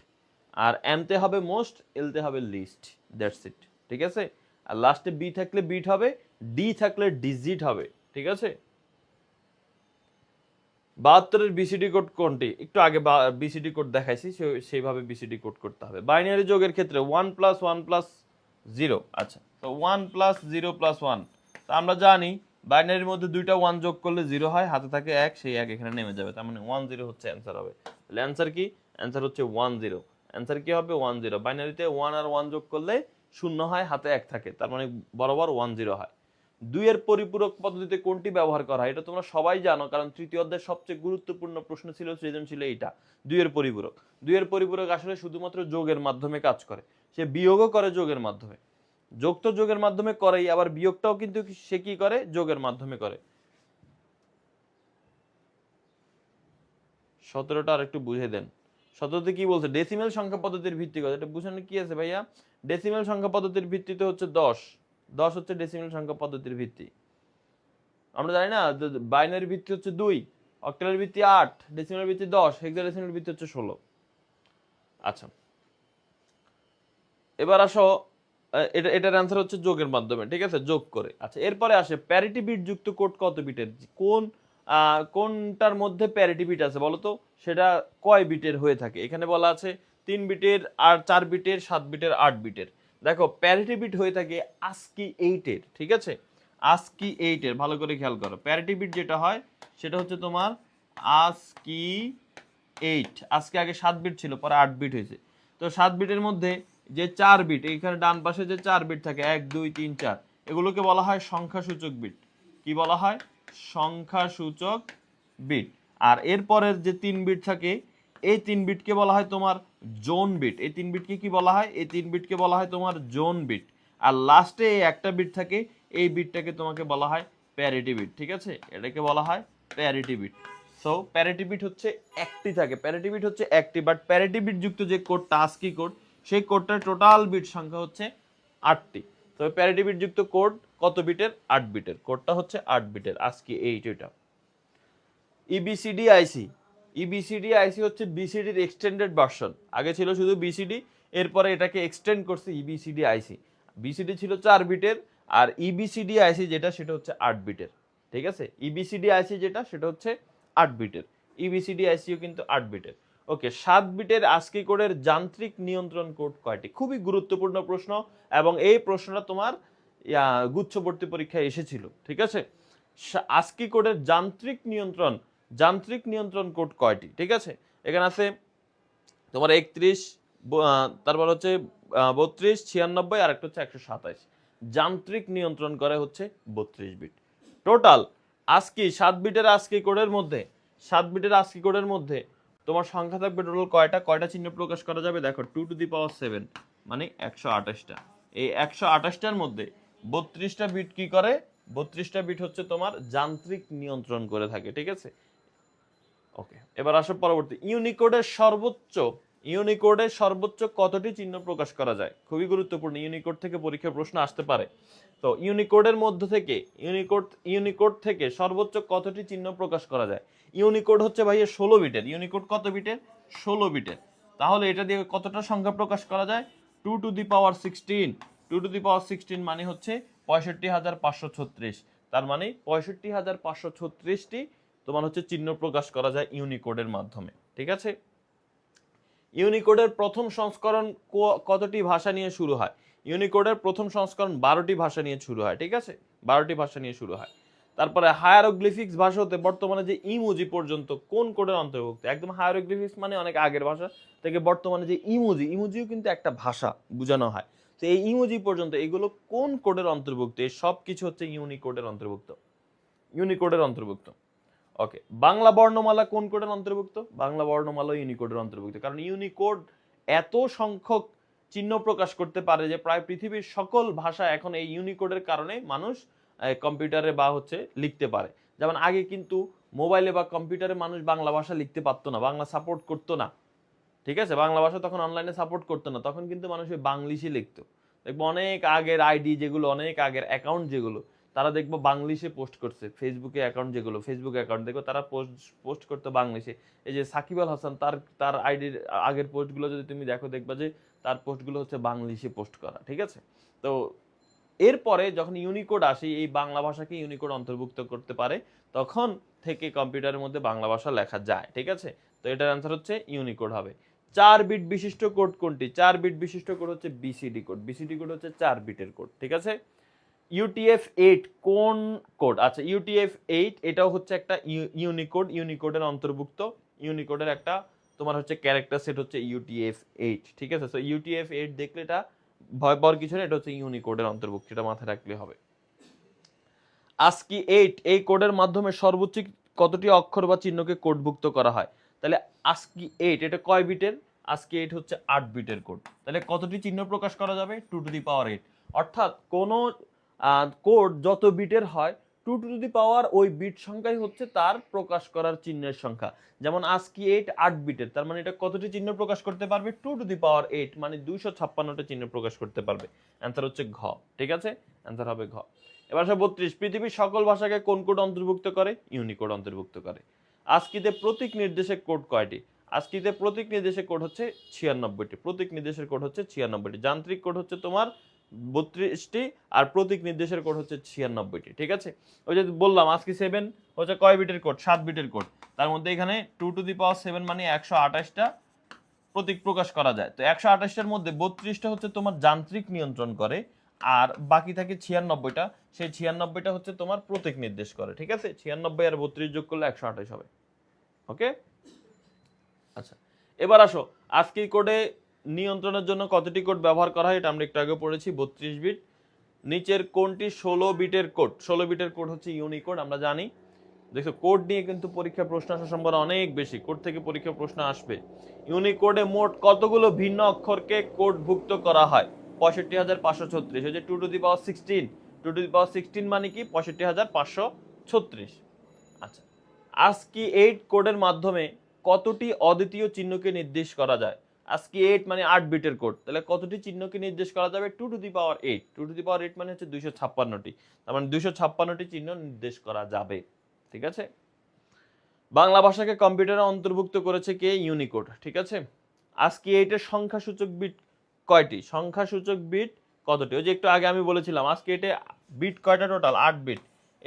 আর এম তে হবে মোস্ট, এল তে হবে লিস্ট, দ্যাটস ইট, ঠিক আছে? আর লাস্টে বি থাকলে বিট হবে, ডি থাকলে ডিজিট হবে, ঠিক আছে? 72 বিসিডি কোড কোনটি? একটু আগে বিসিডি কোড দেখাইছি, সেইভাবে বিসিডি কোড করতে হবে। বাইনারি যোগের ক্ষেত্রে 1 + 1 + 0। আচ্ছা, তো 1 + 0 + 1, তো আমরা জানি বাইনারির মধ্যে দুইটা 1 যোগ করলে 0 হয়, হাতে থাকে 1, সেই 1 এখানে নেমে যাবে। তার মানে 10 হচ্ছে অ্যান্সার হবে। তাহলে অ্যান্সার কি? অ্যান্সার হচ্ছে 10। অ্যান্সার কি হবে? 10। বাইনারিতে 1 আর 1 যোগ করলে 0 হয়, হাতে 1 থাকে, তার মানে বরাবর 10 হয়। 2 এর পরিপূরক পদ্ধতিতে কোনটি ব্যবহার করা হয়? এটা তোমরা সবাই জানো, কারণ তৃতীয় অধ্যায়ের সবচেয়ে গুরুত্বপূর্ণ প্রশ্ন ছিল, সৃজনশীল এইটা। 2 এর পরিপূরক। 2 এর পরিপূরক আসলে শুধুমাত্র যোগের মাধ্যমে কাজ করে। সে বিয়োগও করে যোগের মাধ্যমে। যোগ তো যোগের মাধ্যমে করেই, আবার বিয়োগটাও কিন্তু সে কি করে? যোগের মাধ্যমে করে। 17টা আর একটু বুঝে দেন। 17তে কি বলছে? ডেসিমেল সংখ্যা পদ্ধতির ভিত্তি কথা। এটা বুঝানো কি আছে ভাইয়া? ডেসিমেল সংখ্যা পদ্ধতির ভিত্তিতে হচ্ছে 10। 10 হচ্ছে ডেসিমেল সংখ্যা পদ্ধতির ভিত্তি। আমরা জানি না, বাইনারি ভিত্তি হচ্ছে 2, অক্টালের ভিত্তি 8, ডেসিমেলের ভিত্তি 10, হেক্সাডেসিমেলের ভিত্তি হচ্ছে 16। আচ্ছা, এবার আসো, এটার অ্যান্সার হচ্ছে যোগের মাধ্যমে, ঠিক আছে? যোগ করে। আচ্ছা, এরপরে আসে প্যারিটি বিট যুক্ত কোড কত বিটের? কোন কোনটার মধ্যে প্যারিটি বিট আছে বলো তো, সেটা কয় বিটের হয়ে থাকে? এখানে বলা আছে 3 বিটের, আর 4 বিটের, 7 বিটের, 8 বিটের। দেখো প্যারিটি বিট হয়ে থাকে ASCII 8 এর, ঠিক আছে? ASCII 8 এর, ভালো করে খেয়াল করো। প্যারিটি বিট যেটা হয় সেটা হচ্ছে তোমার ASCII 8। আজকে আগে 7 বিট ছিল, পরে 8 বিট হয়েছে। তো 7 বিটের মধ্যে যে 4 বিট, এখানে ডান পাশে যে 4 বিট থাকে 1 2 3 4, এগুলোকে বলা হয় সংখ্যাসূচক বিট। কি বলা হয়? সংখ্যাসূচক বিট। আর এরপরের যে 3 বিট থাকে, এই 3 বিটকে বলা হয় তোমার জোন বিট। এই 3 বিটকে কি বলা হয়? এই 3 বিটকে বলা হয় তোমার জোন বিট। আর লাস্টে এই একটা বিট থাকে, এই বিটটাকে তোমাকে বলা হয় প্যারিটি বিট, ঠিক আছে? এটাকে বলা হয় parity bit. So parity bit হচ্ছে একটি থাকে, প্যারিটি বিট হচ্ছে একটি, বাট প্যারিটি বিট যুক্ত যে কোডটা ASCII কোড, সেই কোডটার টোটাল বিট সংখ্যা হচ্ছে 8টি। তবে প্যারিটি বিট যুক্ত কোড কত বিটের? 8 বিটের। কোডটা হচ্ছে 8 বিটের, ASCII 8 এটা। EBCD আইসি, EBCD আইসি হচ্ছে বিসিডির এক্সটেন্ডেড ভার্সন। আগে ছিল শুধু বিসিডি, এরপরে এটাকে এক্সটেন্ড করছে EBCD আইসি। বিসিডি ছিল 4 বিটের, আর EBCD আইসি যেটা সেটা হচ্ছে 8 বিটের, ঠিক আছে? EBCD আইসি যেটা সেটা হচ্ছে 8 বিটের, EBCD আইসিও কিন্তু 8 বিটের। ওকে, 7 বিটের ASCII কোডের যান্ত্রিক নিয়ন্ত্রণ কোড কয়টি? খুবই গুরুত্বপূর্ণ প্রশ্ন, এবং এই প্রশ্নটা তোমার গুচ্ছবর্তী পরীক্ষায় এসেছিল, ঠিক আছে? ASCII কোডের যান্ত্রিক নিয়ন্ত্রণ কোড কয়টি? ঠিক আছে, এখানে আছে তোমার 31, তারপর হচ্ছে 32, 96, আর একটা হচ্ছে 127। যান্ত্রিক নিয়ন্ত্রণ করে হচ্ছে 32 বিট। টোটাল ASCII 7 বিটের ASCII কোডের মধ্যে, 7 বিটের ASCII কোডের মধ্যে তোমার সংখ্যা থাকবে টোটাল কয়টা? কয়টা চিহ্ন প্রকাশ করা যাবে? দেখো 2 টু দি পাওয়ার 7 মানে 128টা। এই 128টার মধ্যে 32টা বিট কি করে? 32টা বিট হচ্ছে তোমার যান্ত্রিক নিয়ন্ত্রণ করে থাকে, ঠিক আছে? ওকে, এবার আসো পরবর্তী। ইউনিকোডের সর্বোচ্চ কতটি চিহ্ন প্রকাশ করা যায়? খুবই গুরুত্বপূর্ণ, ইউনিকোড থেকে পরীক্ষায় প্রশ্ন আসতে পারে। তো ইউনিকোডের মধ্য থেকে ইউনিকোড থেকে সর্বোচ্চ কতটি চিহ্ন প্রকাশ করা যায়? ইউনিকোড হচ্ছে ভাইয়া 16 বিটের। ইউনিকোড কত বিটের? 16 বিটের। তাহলে এটা দিয়ে কতটা সংখ্যা প্রকাশ করা যায়? 2 to the power 16। 2 to the পাওয়ার 16 মানে হচ্ছে 65,536। তার মানে 65,536টি তোমার হচ্ছে চিহ্ন প্রকাশ করা যায় ইউনিকোডের মাধ্যমে, ঠিক আছে? ইউনিকোডের প্রথম সংস্করণ কতটি ভাষা নিয়ে শুরু হয়? ইউনিকোডের প্রথম সংস্করণ 12টি ভাষা নিয়ে শুরু হয়, ঠিক আছে? 12টি ভাষা নিয়ে শুরু হয়। তারপরে হায়ারোগ্লিফিক্স ভাষা হতে বর্তমানে যে ইমোজি পর্যন্ত কোন কোডের অন্তর্ভুক্ত? একদম হায়ারোগ্লিফিক্স মানে অনেক আগের ভাষা থেকে বর্তমানে যে ইমোজিও কিন্তু একটা ভাষা বোঝানো হয়। তো এই ইমোজি পর্যন্ত এগুলো কোন কোডের অন্তর্ভুক্ত? এই সব কিছু হচ্ছে ইউনিকোডের অন্তর্ভুক্ত। ওকে, বাংলা বর্ণমালা কোন কোডের অন্তর্ভুক্ত? বাংলা বর্ণমালা ইউনিকোডের অন্তর্ভুক্ত, কারণ ইউনিকোড এত সংখ্যক চিহ্ন প্রকাশ করতে পারে যে প্রায় পৃথিবীর সকল ভাষা এখন এই ইউনিকোডের কারণে মানুষ কম্পিউটারে বা হচ্ছে লিখতে পারে। যেমন আগে কিন্তু মোবাইলে বা কম্পিউটারে মানুষ বাংলা ভাষা লিখতে পারতো না, বাংলা সাপোর্ট করতো না, ঠিক আছে? বাংলা ভাষা তখন অনলাইনে সাপোর্ট করতো না, তখন কিন্তু মানুষ ওই বাংলিশে লিখতো। দেখবো অনেক আগের আইডি যেগুলো, অনেক আগের অ্যাকাউন্ট যেগুলো, তারা দেখবো বাংলিশে পোস্ট করছে। ফেসবুকে অ্যাকাউন্ট যেগুলো, ফেসবুক অ্যাকাউন্ট দেখবো তারা পোস্ট করতো বাংলিশে। এই যে সাকিব আল হাসান, তার আইডির আগের পোস্টগুলো যদি তুমি দেখো, দেখবা যে তার পোস্টগুলো হচ্ছে বাংলিশে পোস্ট করা, ঠিক আছে? তো এরপরে যখন ইউনিকোড আসে, এই বাংলা ভাষাকে ইউনিকোড অন্তর্ভুক্ত করতে পারে, তখন থেকে কম্পিউটারের মধ্যে বাংলা ভাষা লেখা যায়, ঠিক আছে? তো এটার অ্যান্সার হচ্ছে ইউনিকোড হবে। 4 বিট বিশিষ্ট কোড কোনটি? 4 বিট বিশিষ্ট কোড হচ্ছে বিসিডি কোড। বিসিডি কোড হচ্ছে 4 বিটের কোড, ঠিক আছে? UTF-8 কোন কোড? আচ্ছা, UTF-8 এটাও হচ্ছে একটা ইউনিকোডের অন্তর্ভুক্ত। ইউনিকোডের একটা তোমার হচ্ছে ক্যারেক্টার সেট হচ্ছে UTF-8, ঠিক আছে? সো UTF-8 দেখলে এটা ভয় পাওয়ার কিছু না, এটা হচ্ছে ইউনিকোডের অন্তর্ভুক্ত, এটা মাথায় রাখলে হবে। ASCII 8 এই কোডের মাধ্যমে সর্বোচ্চ কতটি অক্ষর বা চিহ্নকে কোডভুক্ত করা হয়? তাহলে ASCII 8 এটা কয় বিটের? ASCII 8 হচ্ছে 8 বিটের কোড। তাহলে কতটি চিহ্ন প্রকাশ করা যাবে? 2 টু দি পাওয়ার 8। অর্থাৎ কোন কোড যত বিটের হয়, 2 টু দি পাওয়ার ওই বিট সংখ্যাই হচ্ছে তার প্রকাশ করার চিহ্নের সংখ্যা। যেমন ASCII 8 8 বিটের, তার মানে এটা কতটি চিহ্ন প্রকাশ করতে পারবে? 2 টু দি পাওয়ার 8 মানে 256টা চিহ্ন প্রকাশ করতে পারবে। অ্যান্সার হচ্ছে ঘ, ঠিক আছে? অ্যান্সার হবে ঘ। এবার 32, পৃথিবীর সকল ভাষাকে কোন কোড অন্তর্ভুক্ত করে? ইউনিকোড অন্তর্ভুক্ত করে। ASCII-তে প্রতীক নির্দেশক কোড কয়টি? ASCII-তে প্রতীক নির্দেশক কোড হচ্ছে 96টি। প্রতীক নির্দেশের কোড হচ্ছে 96টি। যান্ত্রিক কোড হচ্ছে তোমার 32টি, আর প্রতীক নির্দেশের কোড হচ্ছে 96টি। ঠিক আছে, ওই যে বললাম আজকে 7 হচ্ছে কয় বিটের কোড, 7 বিটের কোড। তার মধ্যে এখানে 2 টু দি পাওয়ার 7 মানে 128টা প্রতীক প্রকাশ করা যায়। তো 128টার মধ্যে 32টা হচ্ছে তোমার যান্ত্রিক নিয়ন্ত্রণ করে, আর বাকি থাকে 96টা। সেই 96টা হচ্ছে তোমার প্রতীক নির্দেশ করে। ঠিক আছে, 96 আর 32 যোগ করলে 128 হবে। ওকে, আচ্ছা এবার আসো, আজকের কোডে নিয়ন্ত্রণের জন্য কতটি কোড ব্যবহার করা হয় এটা আমরা একটু আগে পড়েছি, 32 বিট। নিচের কোনটি 16 বিটের কোড? 16 বিটের কোড হচ্ছে ইউনিকোড, আমরা জানি। দেখো কোড নিয়ে কিন্তু পরীক্ষা প্রশ্ন আসার সম্ভাবনা অনেক বেশি, কোড থেকে পরীক্ষা প্রশ্ন আসবে। ইউনিকোডে মোট কতগুলো ভিন্ন অক্ষরকে কোডভুক্ত করা হয়? 65,536। এই যে 2 to the power 16, 2 to the পাওয়ার 16 মানে কি 65,536। আচ্ছা, ASCII 8 কোডের মাধ্যমে কতটি অদ্বিতীয় চিহ্নকে নির্দেশ করা যায়? ASCII 8 মানে 8 বিটের কোড, তাহলে কতটি চিহ্নকে নির্দেশ করা যাবে? 2 to the power 8। 2 to the পাওয়ার 8 মানে হচ্ছে 256টি, তার মানে 256টি চিহ্ন নির্দেশ করা যাবে। ঠিক আছে, বাংলা ভাষাকে কম্পিউটারে অন্তর্ভুক্ত করেছে কে? ইউনিকোড। ঠিক আছে, ASCII 8 এর সংখ্যাসূচক বিট কয়টি? সংখ্যাসূচক বিট কতটি? ওই যে একটু আগে আমি বলেছিলাম ASCII 8 এ বিট কয়টা টোটাল? 8 বিট।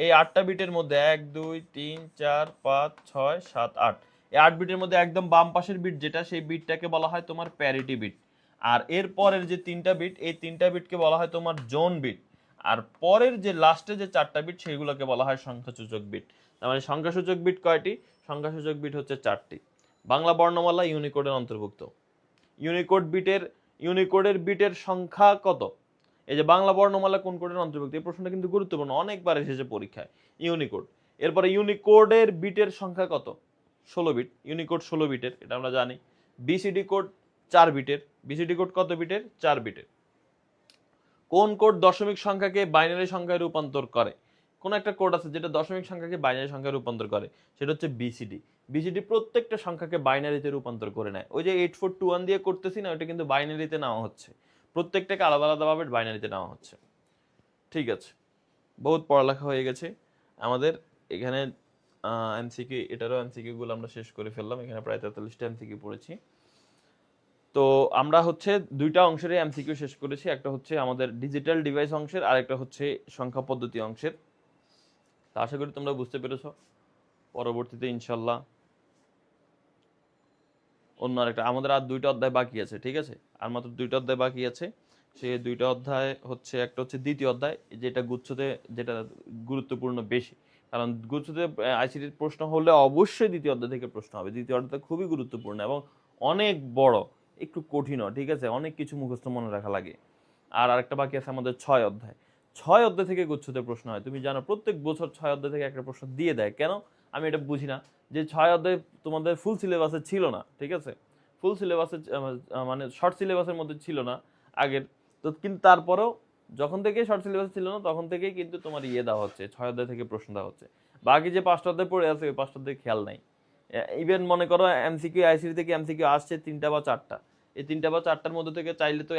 এই 8টা বিটের মধ্যে 1 2 3 4 5 6 7 8, এই 8 বিটের মধ্যে একদম বাম পাশের বিট যেটা, সেই বিটটাকে বলা হয় তোমার প্যারিটি বিট। আর এর পরের যে 3টা বিট, এই 3টা বিটকে বলা হয় তোমার জোন বিট। আর পরের যে লাস্টে যে 4টা বিট সেগুলোকে বলা হয় সংখ্যাসূচক বিট। তার মানে সংখ্যাসূচক বিট কয়টি? সংখ্যাসূচক বিট হচ্ছে 4টি। বাংলা বর্ণমালা ইউনিকোডের অন্তর্ভুক্ত। ইউনিকোডের বিটের সংখ্যা কত? এই যে বাংলা বর্ণমালা কোন কোডের অন্তর্ভুক্ত, এই প্রশ্নটা কিন্তু গুরুত্বপূর্ণ, অনেকবার এসেছে পরীক্ষায়। ইউনিকোড। এরপরে ইউনিকোডের বিটের সংখ্যা কত? 16 বিট। ইউনিকোড 16 বিটের, এটা আমরা জানি। বিসিডি কোড 4 বিটের। বিসিডি কোড কত বিটের? 4 বিটের। কোন কোড দশমিক সংখ্যাকে বাইনারি সংখ্যায় রূপান্তর করে? কোন একটা কোড আছে যেটা দশমিক সংখ্যাকে বাইনারি সংখ্যায় রূপান্তর করে, সেটা হচ্ছে বিসিডি। বিসিডি প্রত্যেকটা সংখ্যাকে বাইনারিতে রূপান্তর করে নেয়। ওই যে 8421 দিয়ে করতেছি না, ওইটা কিন্তু বাইনারিতে নেওয়া হচ্ছে, প্রত্যেকটাকে আলাদা আলাদাভাবে বাইনারিতে নেওয়া হচ্ছে। ঠিক আছে, বহুত পড়ালেখা হয়ে গেছে আমাদের এখানে। এমসিকিউ, এটারও এমসিকিউ গুলো আমরা শেষ করে ফেললাম। এখানে প্রায় 43টা এমসিকিউ পড়েছি। তো আমরা হচ্ছে 2টা অংশের এমসিকিউ শেষ করেছি, একটা হচ্ছে আমাদের ডিজিটাল ডিভাইস অংশের, আর একটা হচ্ছে সংখ্যা পদ্ধতি অংশের। তা আশা করি তোমরা বুঝতে পেরেছো। পরবর্তীতে ইনশাল্লাহ অন্য আরেকটা, আমাদের আর 2টা অধ্যায় বাকি আছে। ঠিক আছে, আর মাত্র 2টা অধ্যায় বাকি আছে। সেই 2টা অধ্যায় হচ্ছে, একটা হচ্ছে দ্বিতীয় অধ্যায়, যেটা গুচ্ছতে, যেটা গুরুত্বপূর্ণ বেশি। কারণ গুচ্ছতে আইসিটির প্রশ্ন হলে অবশ্যই দ্বিতীয় অধ্যায় থেকে প্রশ্ন হবে। দ্বিতীয় অধ্যায় খুবই গুরুত্বপূর্ণ এবং অনেক বড়, একটু কঠিনও। ঠিক আছে, অনেক কিছু মুখস্থ মনে রাখা লাগে। আর আরেকটা বাকি আছে আমাদের 6 অধ্যায়। 6 অধ্যায় থেকে গুচ্ছতে প্রশ্ন হয়। তুমি জানো প্রত্যেক বছর 6 অধ্যায় থেকে একটা প্রশ্ন দিয়ে দেয়, কেন আমি এটা বুঝি না। যে 6 অধ্যায় তোমাদের ফুল সিলেবাসে ছিল না। ঠিক আছে, ফুল সিলেবাসে মানে শর্ট সিলেবাসের মধ্যে ছিল না আগের। তো কিন্তু তারপরেও যখন থেকে শর্ট সিলেবাস ছিল না, তখন থেকেই কিন্তু তোমার দেওয়া হচ্ছে, 6 অধ্যায় থেকে প্রশ্ন দেওয়া হচ্ছে। বাকি যে 5টা অধ্যায় পড়ে আছে, ওই 5টা অধ্যায় খেয়াল নাই। ইভেন মনে করো এমসিকিউ, আইসিটি থেকে এমসিকিউ আসছে 3টা বা 4টা, এই 3টা বা 4টার মধ্যে থেকে চাইলে তো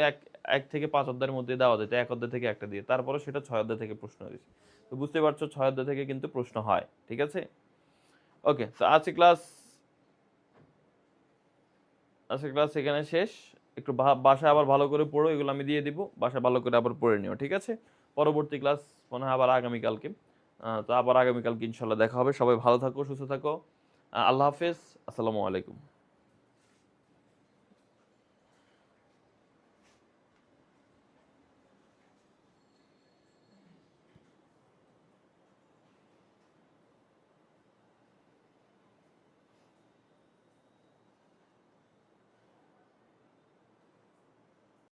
এক থেকে 5 অধ্যায়ের মধ্যে দেওয়া যেত, এক অধ্যায় থেকে একটা দিয়ে, তারপরে সেটা 6 অধ্যায় থেকে প্রশ্ন হয়েছে। তো বুঝতে পারছো 6 অধ্যায় থেকে কিন্তু প্রশ্ন হয়। ঠিক আছে, ওকে। তো আজকে ক্লাস এখানে শেষ। একটু বাসায় আবার ভালো করে পড়ো, এগুলো আমি দিয়ে দিব, বাসায় ভালো করে আবার পড়ে নিও। ঠিক আছে, পরবর্তী ক্লাস মনে হয় আবার আগামীকালকে। তো আবার আগামীকালকে ইনশাল্লাহ দেখা হবে। সবাই ভালো থাকো, সুস্থ থাকো। আল্লাহ হাফেজ, আসসালামু আলাইকুম।